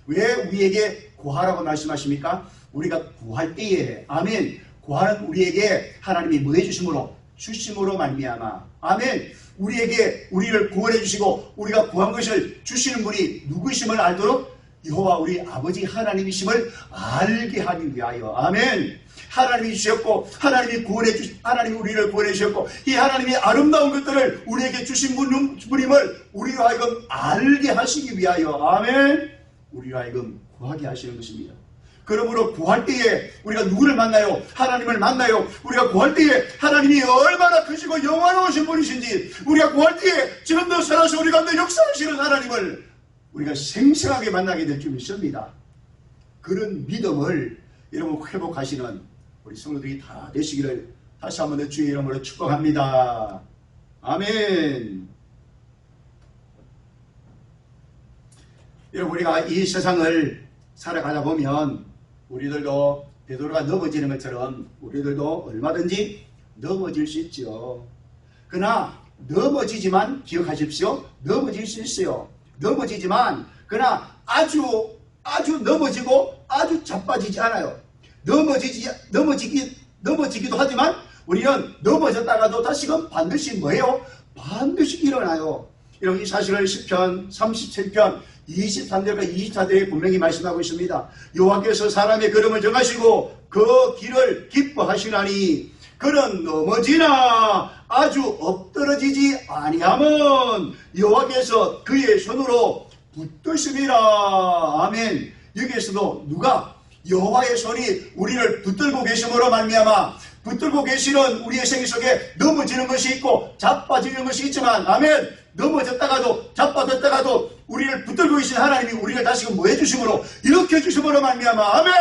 왜 우리에게 구하라고 말씀하십니까? 우리가 구할 때에, 아멘, 구하는 우리에게 하나님이 뭐 해주심으로? 주심으로 말미암아, 아멘, 우리를 구원해 주시고 우리가 구한 것을 주시는 분이 누구이심을 알도록 여호와 우리 아버지 하나님이심을 알게 하기 위하여, 아멘. 하나님이 주셨고 하나님이 우리를 구원해 주셨고 이 하나님이 아름다운 것들을 우리에게 주신 분임을 우리로 하여금 알게 하시기 위하여, 아멘, 우리로 하여금 구하게 하시는 것입니다. 그러므로 구할 때에 우리가 누구를 만나요? 하나님을 만나요. 우리가 구할 때에 하나님이 얼마나 크시고 영원하신 분이신지, 우리가 구할 때에 지금도 살아서 우리 가운데 역사하시는 하나님을 우리가 생생하게 만나게 될 줄 믿습니다. 그런 믿음을 여러분 회복하시는 우리 성도들이 다 되시기를 다시 한번 더 주의 이름으로 축복합니다. 아멘. 여러분, 우리가 이 세상을 살아가다 보면 우리들도 베드로가 넘어지는 것처럼 우리들도 얼마든지 넘어질 수 있죠. 그러나 넘어지지만 기억하십시오. 넘어질 수 있어요. 넘어지지만 그러나 아주 넘어지고 아주 자빠지지 않아요. 넘어지기도 하지만 우리는 넘어졌다가도 다시금 반드시 뭐예요? 반드시 일어나요. 이런 이 사실을 시편 37편 23절과 24절에 분명히 말씀하고 있습니다. 여호와께서 사람의 걸음을 정하시고 그 길을 기뻐하시나니 그는 넘어지나 아주 엎드러지지 아니함은 여호와께서 그의 손으로 붙드심이라. 아멘. 여기에서도 누가? 여호와의 손이 우리를 붙들고 계심으로 말미암아 붙들고 계시는 우리의 생애 속에 넘어지는 것이 있고 자빠지는 것이 있지만, 아멘, 넘어졌다가도 자빠졌다가도 우리를 붙들고 계신 하나님이 우리를 다시금 뭐 해주심으로 일으켜 주심으로 말미암아, 아멘,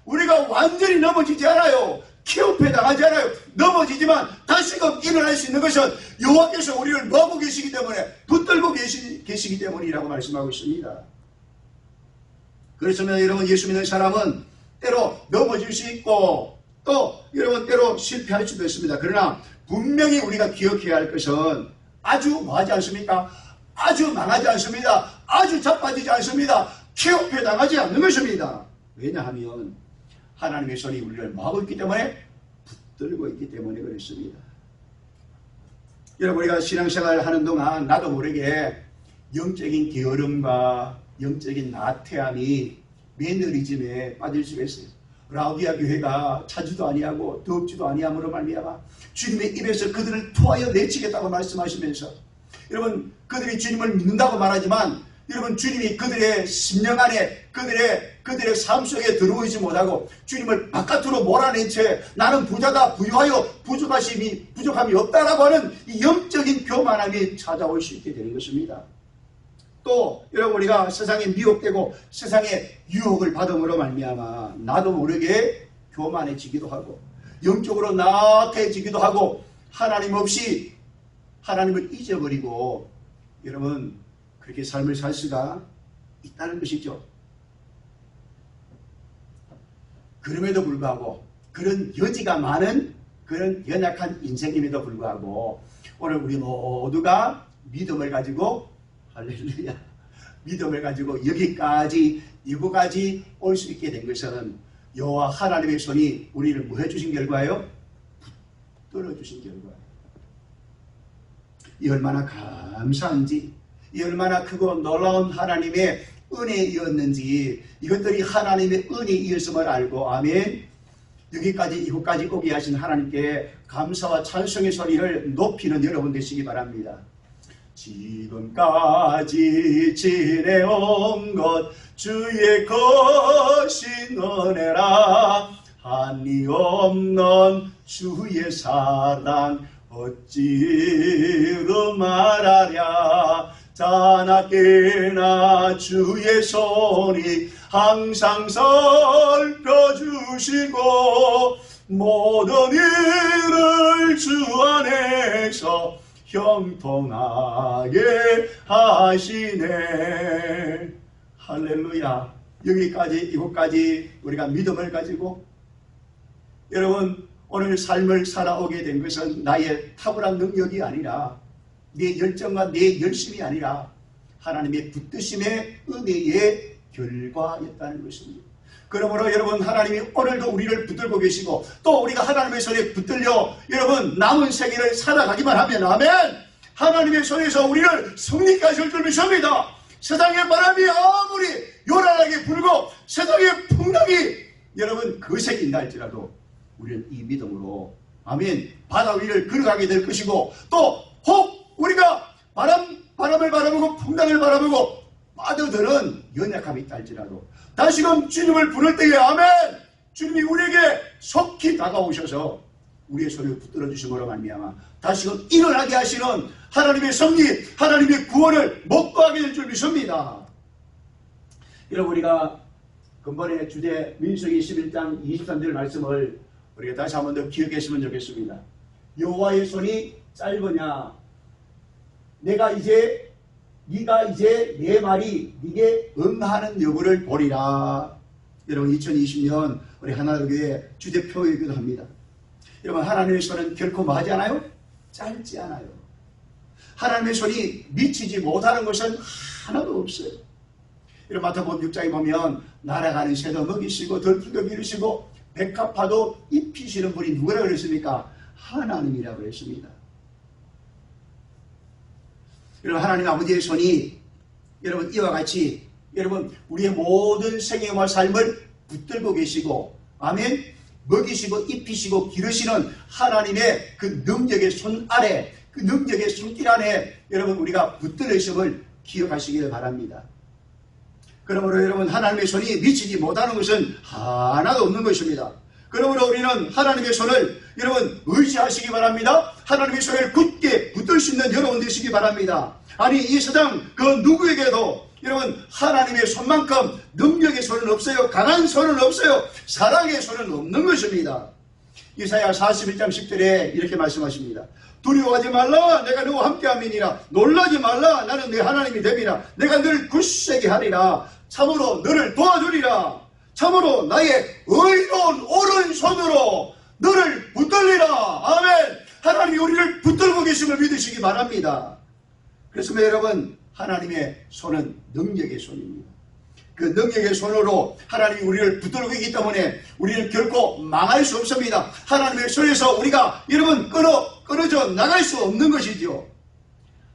우리가 완전히 넘어지지 않아요. 키움패 당하지 않아요. 넘어지지만 다시금 일어날 수 있는 것은 여호와께서 우리를 뭐하고 계시기 때문에, 붙들고 계시기 때문이라고 말씀하고 있습니다. 그렇다면 여러분, 예수 믿는 사람은 때로 넘어질 수 있고 또 여러분 때로 실패할 수도 있습니다. 그러나 분명히 우리가 기억해야 할 것은 아주 뭐하지 않습니까? 아주 망하지 않습니다. 아주 자빠지지 않습니다. 키움패 당하지 않는 것입니다. 왜냐하면 하나님의 손이 우리를 막고 있기 때문에, 붙들고 있기 때문에 그렇습니다. 여러분, 우리가 신앙생활을 하는 동안 나도 모르게 영적인 게으름과 영적인 나태함이 매너리즘에 빠질 수가 있어요. 라우디아 교회가 차지도 아니하고 덥지도 아니함으로 말미암아 주님의 입에서 그들을 토하여 내치겠다고 말씀하시면서, 여러분, 그들이 주님을 믿는다고 말하지만 여러분, 주님이 그들의 심령 안에 그들의 삶 속에 들어오지 못하고 주님을 바깥으로 몰아낸 채 나는 부자다, 부유하여 부족함이 없다라고 하는 이 영적인 교만함이 찾아올 수 있게 되는 것입니다. 또 여러분, 우리가 세상에 미혹되고 세상에 유혹을 받음으로 말미암아 나도 모르게 교만해지기도 하고 영적으로 나태해지기도 하고 하나님 없이 하나님을 잊어버리고 여러분 그렇게 삶을 살 수가 있다는 것이죠. 그럼에도 불구하고 그런 여지가 많은 그런 연약한 인생임에도 불구하고 오늘 우리 모두가 믿음을 가지고, 할렐루야, 믿음을 가지고 여기까지 올 수 있게 된 것은 여호와 하나님의 손이 우리를 뭐 해주신 결과예요? 붙들어 주신 결과예요. 이 얼마나 감사한지, 이 얼마나 크고 놀라운 하나님의 은혜이었는지, 이것들이 하나님의 은혜이었음을 알고, 아멘, 이곳까지 오게 하신 하나님께 감사와 찬송의 소리를 높이는 여러분 되시기 바랍니다. 지금까지 지내온 것 주의 거신 은혜라. 한이 없는 주의 사랑 어찌 말하랴. 자나깨나 주의 손이 항상 살펴주시고 모든 일을 주 안에서 형통하게 하시네. 할렐루야. 여기까지, 이곳까지 우리가 믿음을 가지고 여러분, 오늘 삶을 살아오게 된 것은 나의 탁월한 능력이 아니라 내 열정과 내 열심이 아니라 하나님의 붙드심의 은혜의 결과였다는 것입니다. 그러므로 여러분, 하나님이 오늘도 우리를 붙들고 계시고 또 우리가 하나님의 손에 붙들려 여러분 남은 생애를 살아가기만 하면, 아멘, 하나님의 손에서 우리를 승리케 하실 줄 믿습니다. 세상의 바람이 아무리 요란하게 불고 세상의 풍랑이 여러분 거세긴다 할지라도 우리는 이 믿음으로, 아멘, 바다 위를 걸어가게 될 것이고 또 혹 우리가 바람을 바라보고 풍랑을 바라보고 빠져드는 연약함이 있다 할지라도 다시금 주님을 부를 때에, 아멘, 주님이 우리에게 속히 다가오셔서 우리의 손을 붙들어 주심으로 말미암아 다시금 일어나게 하시는 하나님의 섭리, 하나님의 구원을 목도하게 될 줄 믿습니다. 여러분, 우리가 근본의 주제 민수기 11장 23절 말씀을 우리가 다시 한 번 더 기억했으면 좋겠습니다. 여호와의 손이 짧으냐, 네가 이제 내 말이 네게 응하는 여부를 보리라. 여러분, 2020년 우리 하나교회 주제표이기도 합니다. 여러분, 하나님의 손은 결코 뭐하지 않아요? 짧지 않아요. 하나님의 손이 미치지 못하는 것은 하나도 없어요. 여러분, 마태복음 6장에 보면 날아가는 새도 먹이시고 덜풀도 기르시고 백합화도 입히시는 분이 누구라고 그랬습니까? 하나님이라고 그랬습니다. 여러분, 하나님 아버지의 손이 여러분 이와 같이 여러분 우리의 모든 생애와 삶을 붙들고 계시고, 아멘, 먹이시고 입히시고 기르시는 하나님의 그 능력의 손 아래, 그 능력의 손길 안에 여러분 우리가 붙들어 있음을 기억하시길 바랍니다. 그러므로 여러분, 하나님의 손이 미치지 못하는 것은 하나도 없는 것입니다. 그러므로 우리는 하나님의 손을 여러분 의지하시기 바랍니다. 하나님의 손을 굳게 붙들 수 있는 여러분 되시기 바랍니다. 아니, 이 세상 그 누구에게도 여러분 하나님의 손만큼 능력의 손은 없어요. 강한 손은 없어요. 사랑의 손은 없는 것입니다. 이사야 41장 10절에 이렇게 말씀하십니다. 두려워하지 말라, 내가 너와 함께함이니라. 놀라지 말라, 나는 네 하나님이 됨이라. 내가 늘 굳세게 하리라. 참으로 너를 도와주리라. 참으로 나의 의로운 오른손으로 너를 붙들리라. 아멘. 하나님이 우리를 붙들고 계심을 믿으시기 바랍니다. 그래서 여러분, 하나님의 손은 능력의 손입니다. 그 능력의 손으로 하나님이 우리를 붙들고 있기 때문에 우리는 결코 망할 수 없습니다. 하나님의 손에서 우리가 여러분 끊어져 나갈 수 없는 것이죠.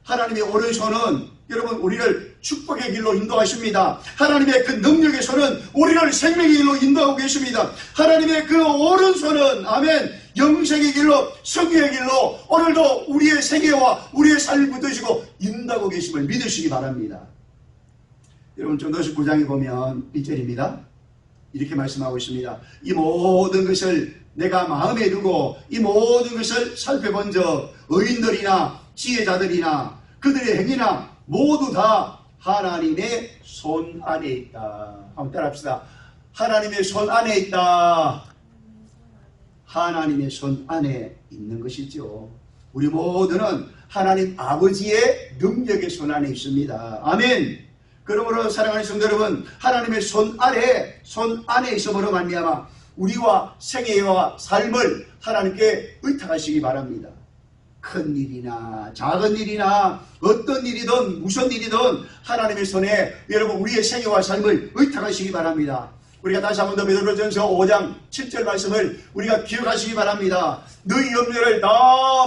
하나님의 오른손은 여러분 우리를 축복의 길로 인도하십니다. 하나님의 그 능력의 손은 우리를 생명의 길로 인도하고 계십니다. 하나님의 그 오른손은, 아멘, 영생의 길로, 성의의 길로 오늘도 우리의 생애와 우리의 삶을 붙드시고 인도하고 계심을 믿으시기 바랍니다. 여러분, 전도서 9장에 보면 1절입니다. 이렇게 말씀하고 있습니다. 이 모든 것을 내가 마음에 두고 이 모든 것을 살펴본 적 의인들이나 지혜자들이나 그들의 행위나 모두 다 하나님의 손 안에 있다. 한번 따라합시다. 하나님의 손 안에 있다. 하나님의 손 안에 있는 것이죠. 우리 모두는 하나님 아버지의 능력의 손 안에 있습니다. 아멘. 그러므로 사랑하는 성도 여러분, 하나님의 손 안에 있음으로 말미암아 우리와 생애와 삶을 하나님께 의탁하시기 바랍니다. 큰 일이나 작은 일이나 어떤 일이든 무슨 일이든 하나님의 손에 여러분 우리의 생애와 삶을 의탁하시기 바랍니다. 우리가 다시 한 번 더 베드로전서 5장 7절 말씀을 우리가 기억하시기 바랍니다. 너희 염려를 다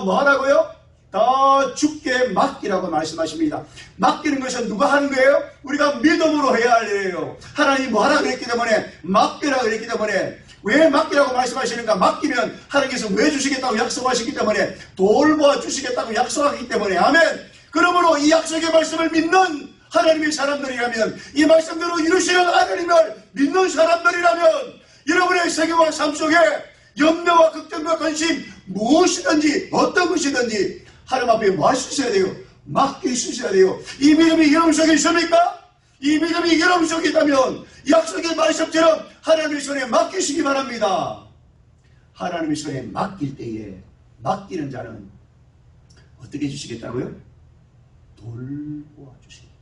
뭐하라고요? 다 주께 맡기라고 말씀하십니다. 맡기는 것은 누가 하는 거예요? 우리가 믿음으로 해야 할 일이에요. 하나님이 뭐하라 그랬기 때문에, 맡기라 그랬기 때문에. 왜 맡기라고 말씀하시는가? 맡기면 하나님께서 왜 주시겠다고 약속하시기 때문에, 돌보아 주시겠다고 약속하기 때문에. 아멘. 그러므로 이 약속의 말씀을 믿는 하나님의 사람들이라면, 이 말씀대로 이루시는 하나님을 믿는 사람들이라면 여러분의 생애와 삶 속에 염려와 걱정과 관심 무엇이든지 어떤 것이든지 하나님 앞에 뭐 할 수 있어야 돼요? 맡길 수 있어야 돼요. 이 믿음이 여러분 속에 있습니까? 이 믿음이 여러분 속에 있다면 약속의 말씀처럼 하나님의 손에 맡기시기 바랍니다. 하나님의 손에 맡길 때에 맡기는 자는 어떻게 해주시겠다고요? 돌보아 주시겠다.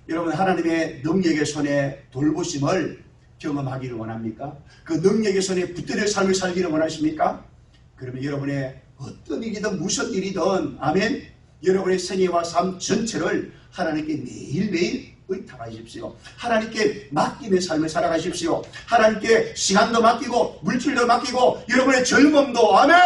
여러분, 하나님의 능력의 손에 돌보심을 경험하기를 원합니까? 그 능력의 손에 붙들려 삶을 살기를 원하십니까? 그러면 여러분의 어떤 일이든 무슨 일이든, 아멘, 여러분의 생애와 삶 전체를 하나님께 매일매일 의탁하십시오. 하나님께 맡김의 삶을 살아가십시오. 하나님께 시간도 맡기고 물질도 맡기고 여러분의 젊음도, 아멘,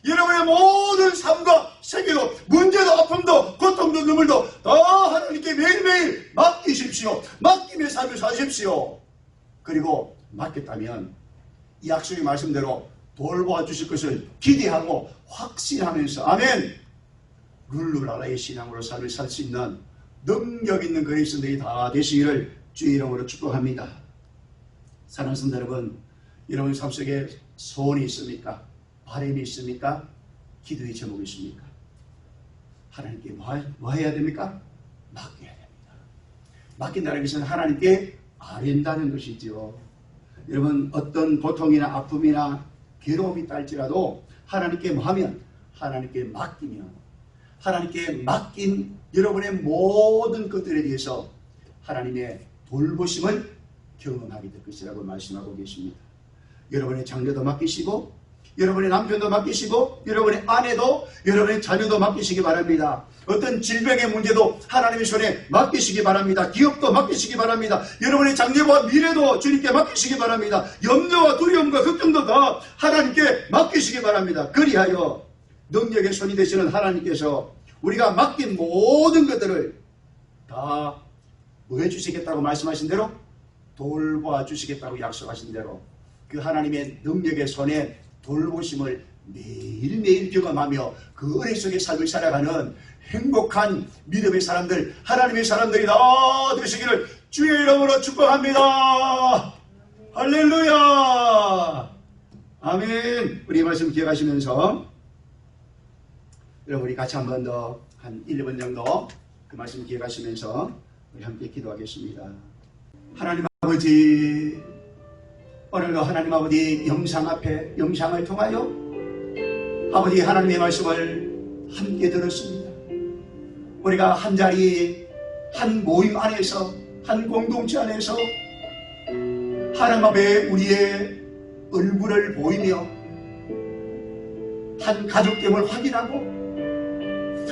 여러분의 모든 삶과 세계도, 문제도, 아픔도, 고통도, 눈물도 다 하나님께 매일매일 맡기십시오. 맡김의 삶을 사십시오. 그리고 맡겼다면 이 약속의 말씀대로 돌보아 주실 것을 기대하고 확신하면서, 아멘, 룰루라라의 신앙으로 삶을 살 수 있는 능력 있는 그리스도인들이 다 되시기를 주의 이름으로 축복합니다. 사랑하는 성도 여러분, 여러분 삶 속에 소원이 있습니까? 바람이 있습니까? 기도의 제목이 있습니까? 하나님께 뭐 해야 됩니까? 맡겨야 됩니다. 맡긴다는 것은 하나님께 아랜다는 것이죠. 여러분, 어떤 고통이나 아픔이나 괴로움이 있다 할지라도 하나님께 뭐 하면, 하나님께 맡기면, 하나님께 맡긴 여러분의 모든 것들에 대해서 하나님의 돌보심을 경험하게 될 것이라고 말씀하고 계십니다. 여러분의 장녀도 맡기시고, 여러분의 남편도 맡기시고, 여러분의 아내도, 여러분의 자녀도 맡기시기 바랍니다. 어떤 질병의 문제도 하나님의 손에 맡기시기 바랍니다. 기업도 맡기시기 바랍니다. 여러분의 장래와 미래도 주님께 맡기시기 바랍니다. 염려와 두려움과 걱정도 다 하나님께 맡기시기 바랍니다. 그리하여 능력의 손이 되시는 하나님께서 우리가 맡긴 모든 것들을 다 뭐 해주시겠다고 말씀하신 대로, 돌보아 주시겠다고 약속하신 대로 그 하나님의 능력의 손에 돌보심을 매일매일 경험하며 그 은혜 속의 삶을 살아가는 행복한 믿음의 사람들, 하나님의 사람들이 다 되시기를 주의 이름으로 축복합니다. 할렐루야. 아멘. 우리 말씀 기억하시면서 여러분, 우리 같이 한 번 더, 한 1, 2분 정도 그 말씀 기억하시면서 우리 함께 기도하겠습니다. 하나님 아버지, 오늘도 하나님 아버지 영상 앞에, 영상을 통하여 아버지 하나님의 말씀을 함께 들었습니다. 우리가 한 자리, 한 모임 안에서, 한 공동체 안에서 하나님 앞에 우리의 얼굴을 보이며 한 가족됨을 확인하고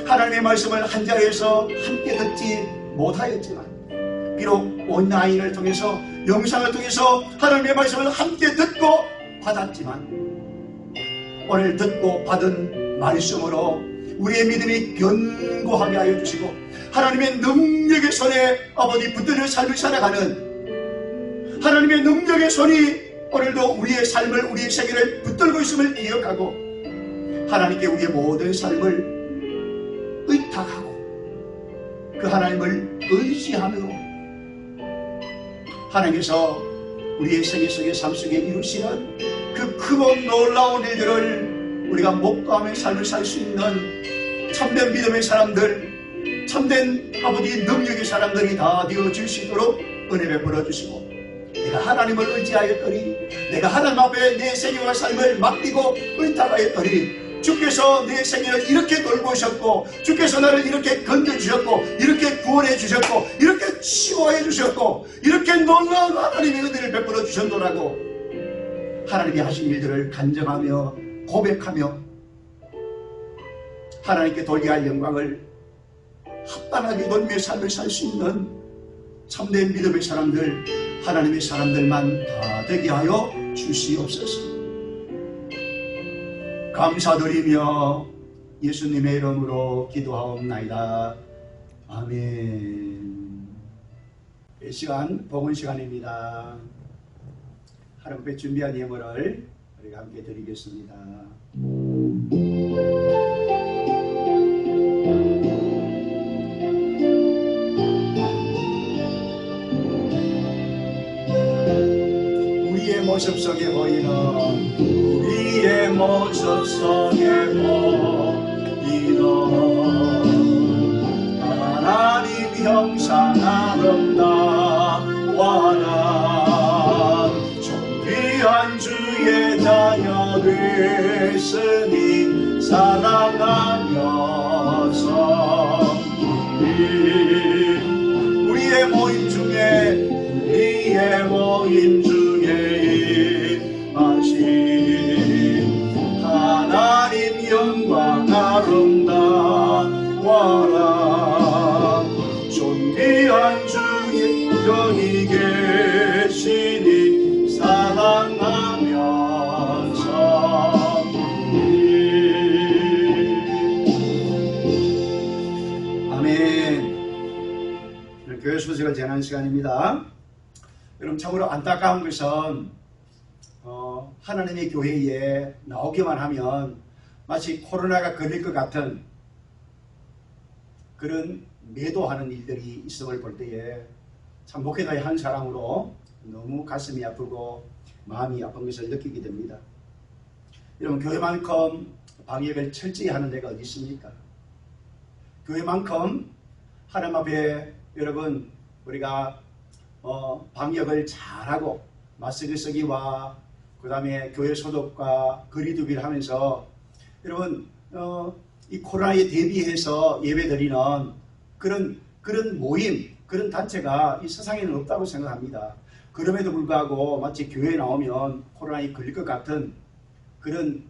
하나님의 말씀을 한 자리에서 함께 듣지 못하였지만, 비록 온라인을 통해서, 영상을 통해서 하나님의 말씀을 함께 듣고 받았지만, 오늘 듣고 받은 말씀으로 우리의 믿음이 견고하게 하여 주시고 하나님의 능력의 손에 아버지 붙들려 삶을 살아가는 하나님의 능력의 손이 오늘도 우리의 삶을, 우리의 세계를 붙들고 있음을 기억하고 하나님께 우리의 모든 삶을 의탁하고 그 하나님을 의지하며 하나님께서 우리의 생애 속의 삶 속에 이루시는 그 크고 놀라운 일들을 우리가 목도하며 삶을 살 수 있는 참된 믿음의 사람들, 참된 아버지 능력의 사람들이 다 되어질 수 있도록 은혜 베풀어 주시고, 내가 하나님을 의지하였더니, 내가 하나님 앞에 내 생애와 삶을 맡기고 의탁하였더니 주께서 내 생애를 이렇게 돌보셨고, 주께서 나를 이렇게 건져주셨고, 이렇게 구원해 주셨고, 이렇게 치유해 주셨고, 이렇게 놀라운 하나님의 은혜를 베풀어 주셨노라고 하나님이 하신 일들을 간증하며 고백하며 하나님께 돌게 할 영광을 합당하게 돌며 삶을 살 수 있는 참된 믿음의 사람들, 하나님의 사람들만 다 되게 하여 주시옵소서. 감사드리며 예수님의 이름으로 기도하옵나이다. 아멘. 이 시간 복은 시간입니다. 하나님께 준비한 예물을 우리가 함께 드리겠습니다. 우리의 모습 속에 보이는, 우리의 모습 속에 보이는 하나님 형상 아름다워라. 존귀한 주의 자녀들 계시니 사랑하면서 우리의 모임 중에 임하신 하나님 영광 아름다워라. 존귀한 주님 여기 계시니 사랑하면서 아멘. 교회 소식을 전하는 시간입니다. 여러분, 참으로 안타까운 것은 하나님의 교회에 나오기만 하면 마치 코로나가 걸릴 것 같은 그런 매도하는 일들이 있음을 볼 때에 참 목회자의 한 사람으로 너무 가슴이 아프고 마음이 아픈 것을 느끼게 됩니다. 여러분, 교회만큼 방역을 철저히 하는 데가 어디 있습니까? 교회만큼 하나님 앞에 여러분 우리가 방역을 잘하고 마스크 쓰기와 그 다음에 교회 소독과 거리두기를 하면서 여러분 이 코로나에 대비해서 예배드리는 그런 모임, 그런 단체가 이 세상에는 없다고 생각합니다. 그럼에도 불구하고 마치 교회에 나오면 코로나에 걸릴 것 같은 그런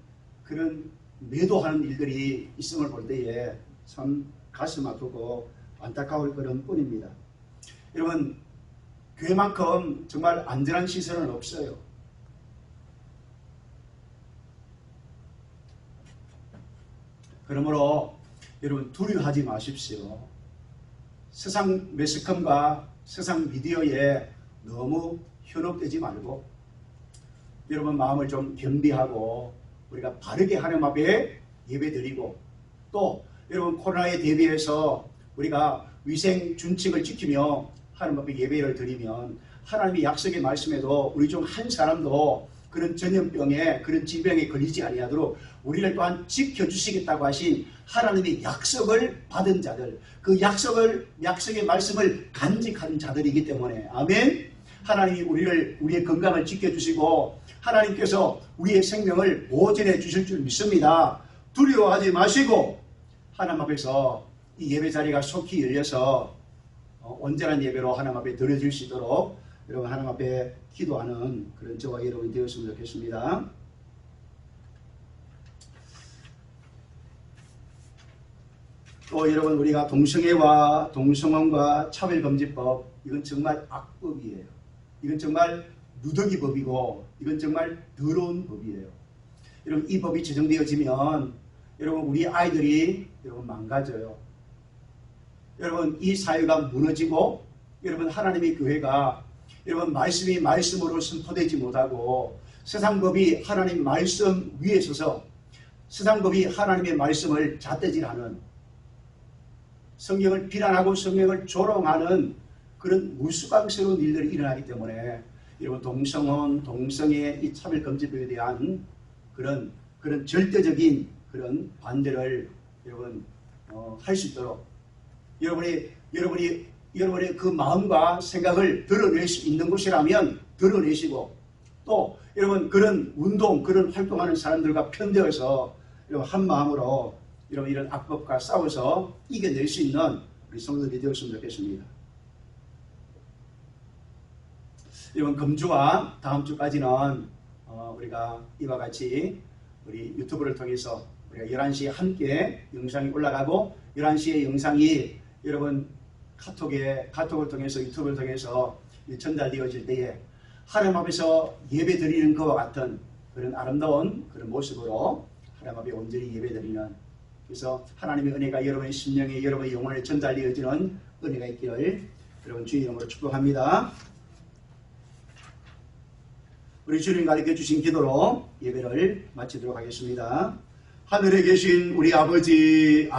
매도하는 일들이 있음을 볼 때에 참 가슴 아프고 안타까울 그런 뿐입니다. 여러분, 교회만큼 정말 안전한 시설은 없어요. 그러므로 여러분 두려워하지 마십시오. 세상 매스컴과 세상 미디어에 너무 현혹되지 말고 여러분 마음을 좀 겸비하고 우리가 바르게 하나님 앞에 예배드리고 또 여러분 코로나에 대비해서 우리가 위생 준칙을 지키며 하나님 앞에 예배를 드리면 하나님의 약속의 말씀에도 우리 중 한 사람도 그런 전염병에 그런 질병에 걸리지 아니하도록 우리를 또한 지켜주시겠다고 하신 하나님의 약속을 받은 자들, 그 약속의 말씀을 간직하는 자들이기 때문에 아멘. 하나님이 우리의 건강을 지켜주시고 하나님께서 우리의 생명을 보존해 주실 줄 믿습니다. 두려워하지 마시고 하나님 앞에서 이 예배 자리가 속히 열려서 온전한 예배로 하나님 앞에 드려질 수 있도록 여러분 하나님 앞에 기도하는 그런 저와 여러분이 되었으면 좋겠습니다. 또 여러분 우리가 동성애와 동성혼과 차별금지법 이건 정말 악법이에요. 이건 정말 누더기법이고 이건 정말 더러운 법이에요. 여러분 이 법이 제정되어지면 여러분 우리 아이들이 여러분 망가져요. 여러분 이 사회가 무너지고 여러분 하나님의 교회가 여러분 말씀이 말씀으로 선포되지 못하고 세상법이 하나님 말씀 위에 서서 세상법이 하나님의 말씀을 잣대질하는 성경을 비난하고 성경을 조롱하는 그런 무수강스러운 일들이 일어나기 때문에 여러분 동성혼, 동성애 이 차별금지법에 대한 그런 절대적인 그런 반대를 여러분 할 수 있도록 여러분의 그 마음과 생각을 드러낼 수 있는 곳이라면 드러내시고 또 여러분 그런 운동, 그런 활동하는 사람들과 편되어서 여러분 한 마음으로 여러분 이런 악법과 싸워서 이겨낼 수 있는 우리 성도들이 되었으면 좋겠습니다. 여러분 금주와 다음 주까지는 우리가 이와 같이 우리 유튜브를 통해서 우리가 11시에 함께 영상이 올라가고 11시에 영상이 여러분 카톡을 통해서 유튜브를 통해서 전달되어질 때에 하나님 앞에서 예배 드리는 것과 같은 그런 아름다운 그런 모습으로 하나님 앞에 온전히 예배 드리는 그래서 하나님의 은혜가 여러분의 심령에 여러분의 영혼에 전달되어지는 은혜가 있기를 여러분 주의 이름으로 축복합니다. 우리 주님 가르쳐 주신 기도로 예배를 마치도록 하겠습니다. 하늘에 계신 우리 아버지의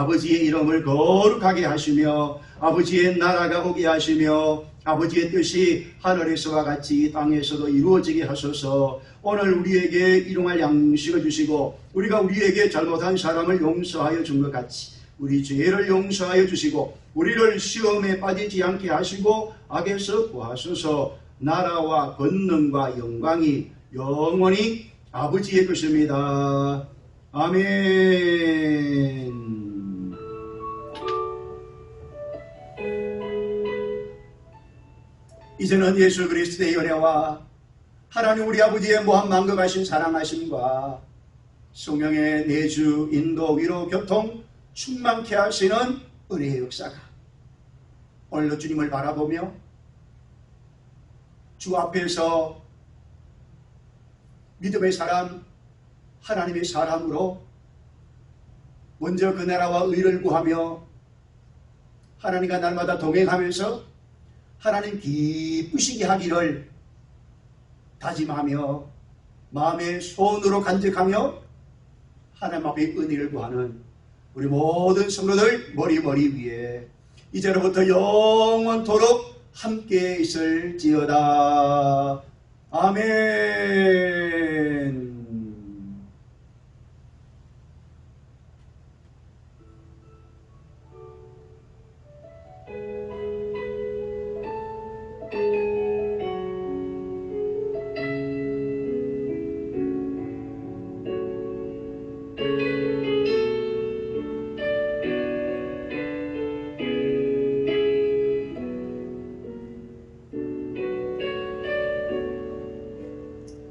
이름을 거룩하게 하시며 아버지의 나라가 오게 하시며 아버지의 뜻이 하늘에서와 같이 땅에서도 이루어지게 하소서. 오늘 우리에게 일용할 양식을 주시고 우리가 우리에게 잘못한 사람을 용서하여 준 것 같이 우리 죄를 용서하여 주시고 우리를 시험에 빠지지 않게 하시고 악에서 구하소서. 나라와 권능과 영광이 영원히 아버지의 것입니다. 아멘. 이제는 예수 그리스도의 은혜와 하나님 우리 아버지의 무한 만극하신 사랑하심과 성령의 내주 인도 위로 교통 충만케 하시는 은혜의 역사가 오늘도 주님을 바라보며 주 앞에서 믿음의 사람, 하나님의 사람으로 먼저 그 나라와 의를 구하며 하나님과 날마다 동행하면서 하나님 기쁘시게 하기를 다짐하며 마음의 소원으로 간직하며 하나님 앞에 은혜를 구하는 우리 모든 성도들 머리 위에 이제로부터 영원토록 함께 있을지어다. 아멘.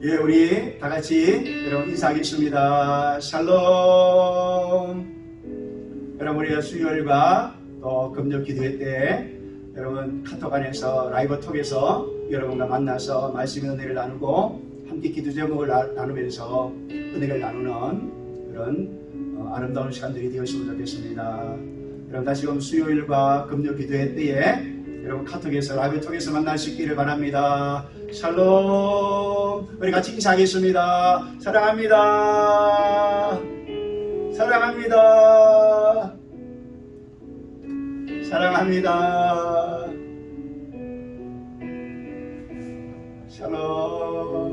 예, 우리 다 같이 여러분 인사하겠습니다. 샬롬. 여러분 우리가 수요일과 또 금요 기도회 때 여러분 카톡 안에서 라이브 톡에서 여러분과 만나서 말씀의 은혜를 나누고 함께 기도 제목을 나누면서 은혜를 나누는 그런 아름다운 시간들이 되었으면 좋겠습니다. 여러분 다시금 수요일과 금요 기도회 때에 여러분 카톡에서 라이브 톡에서 만날 수 있기를 바랍니다. 샬롬. 우리 같이 인사하겠습니다. 사랑합니다. 사랑합니다. 사랑합니다. 샬롬.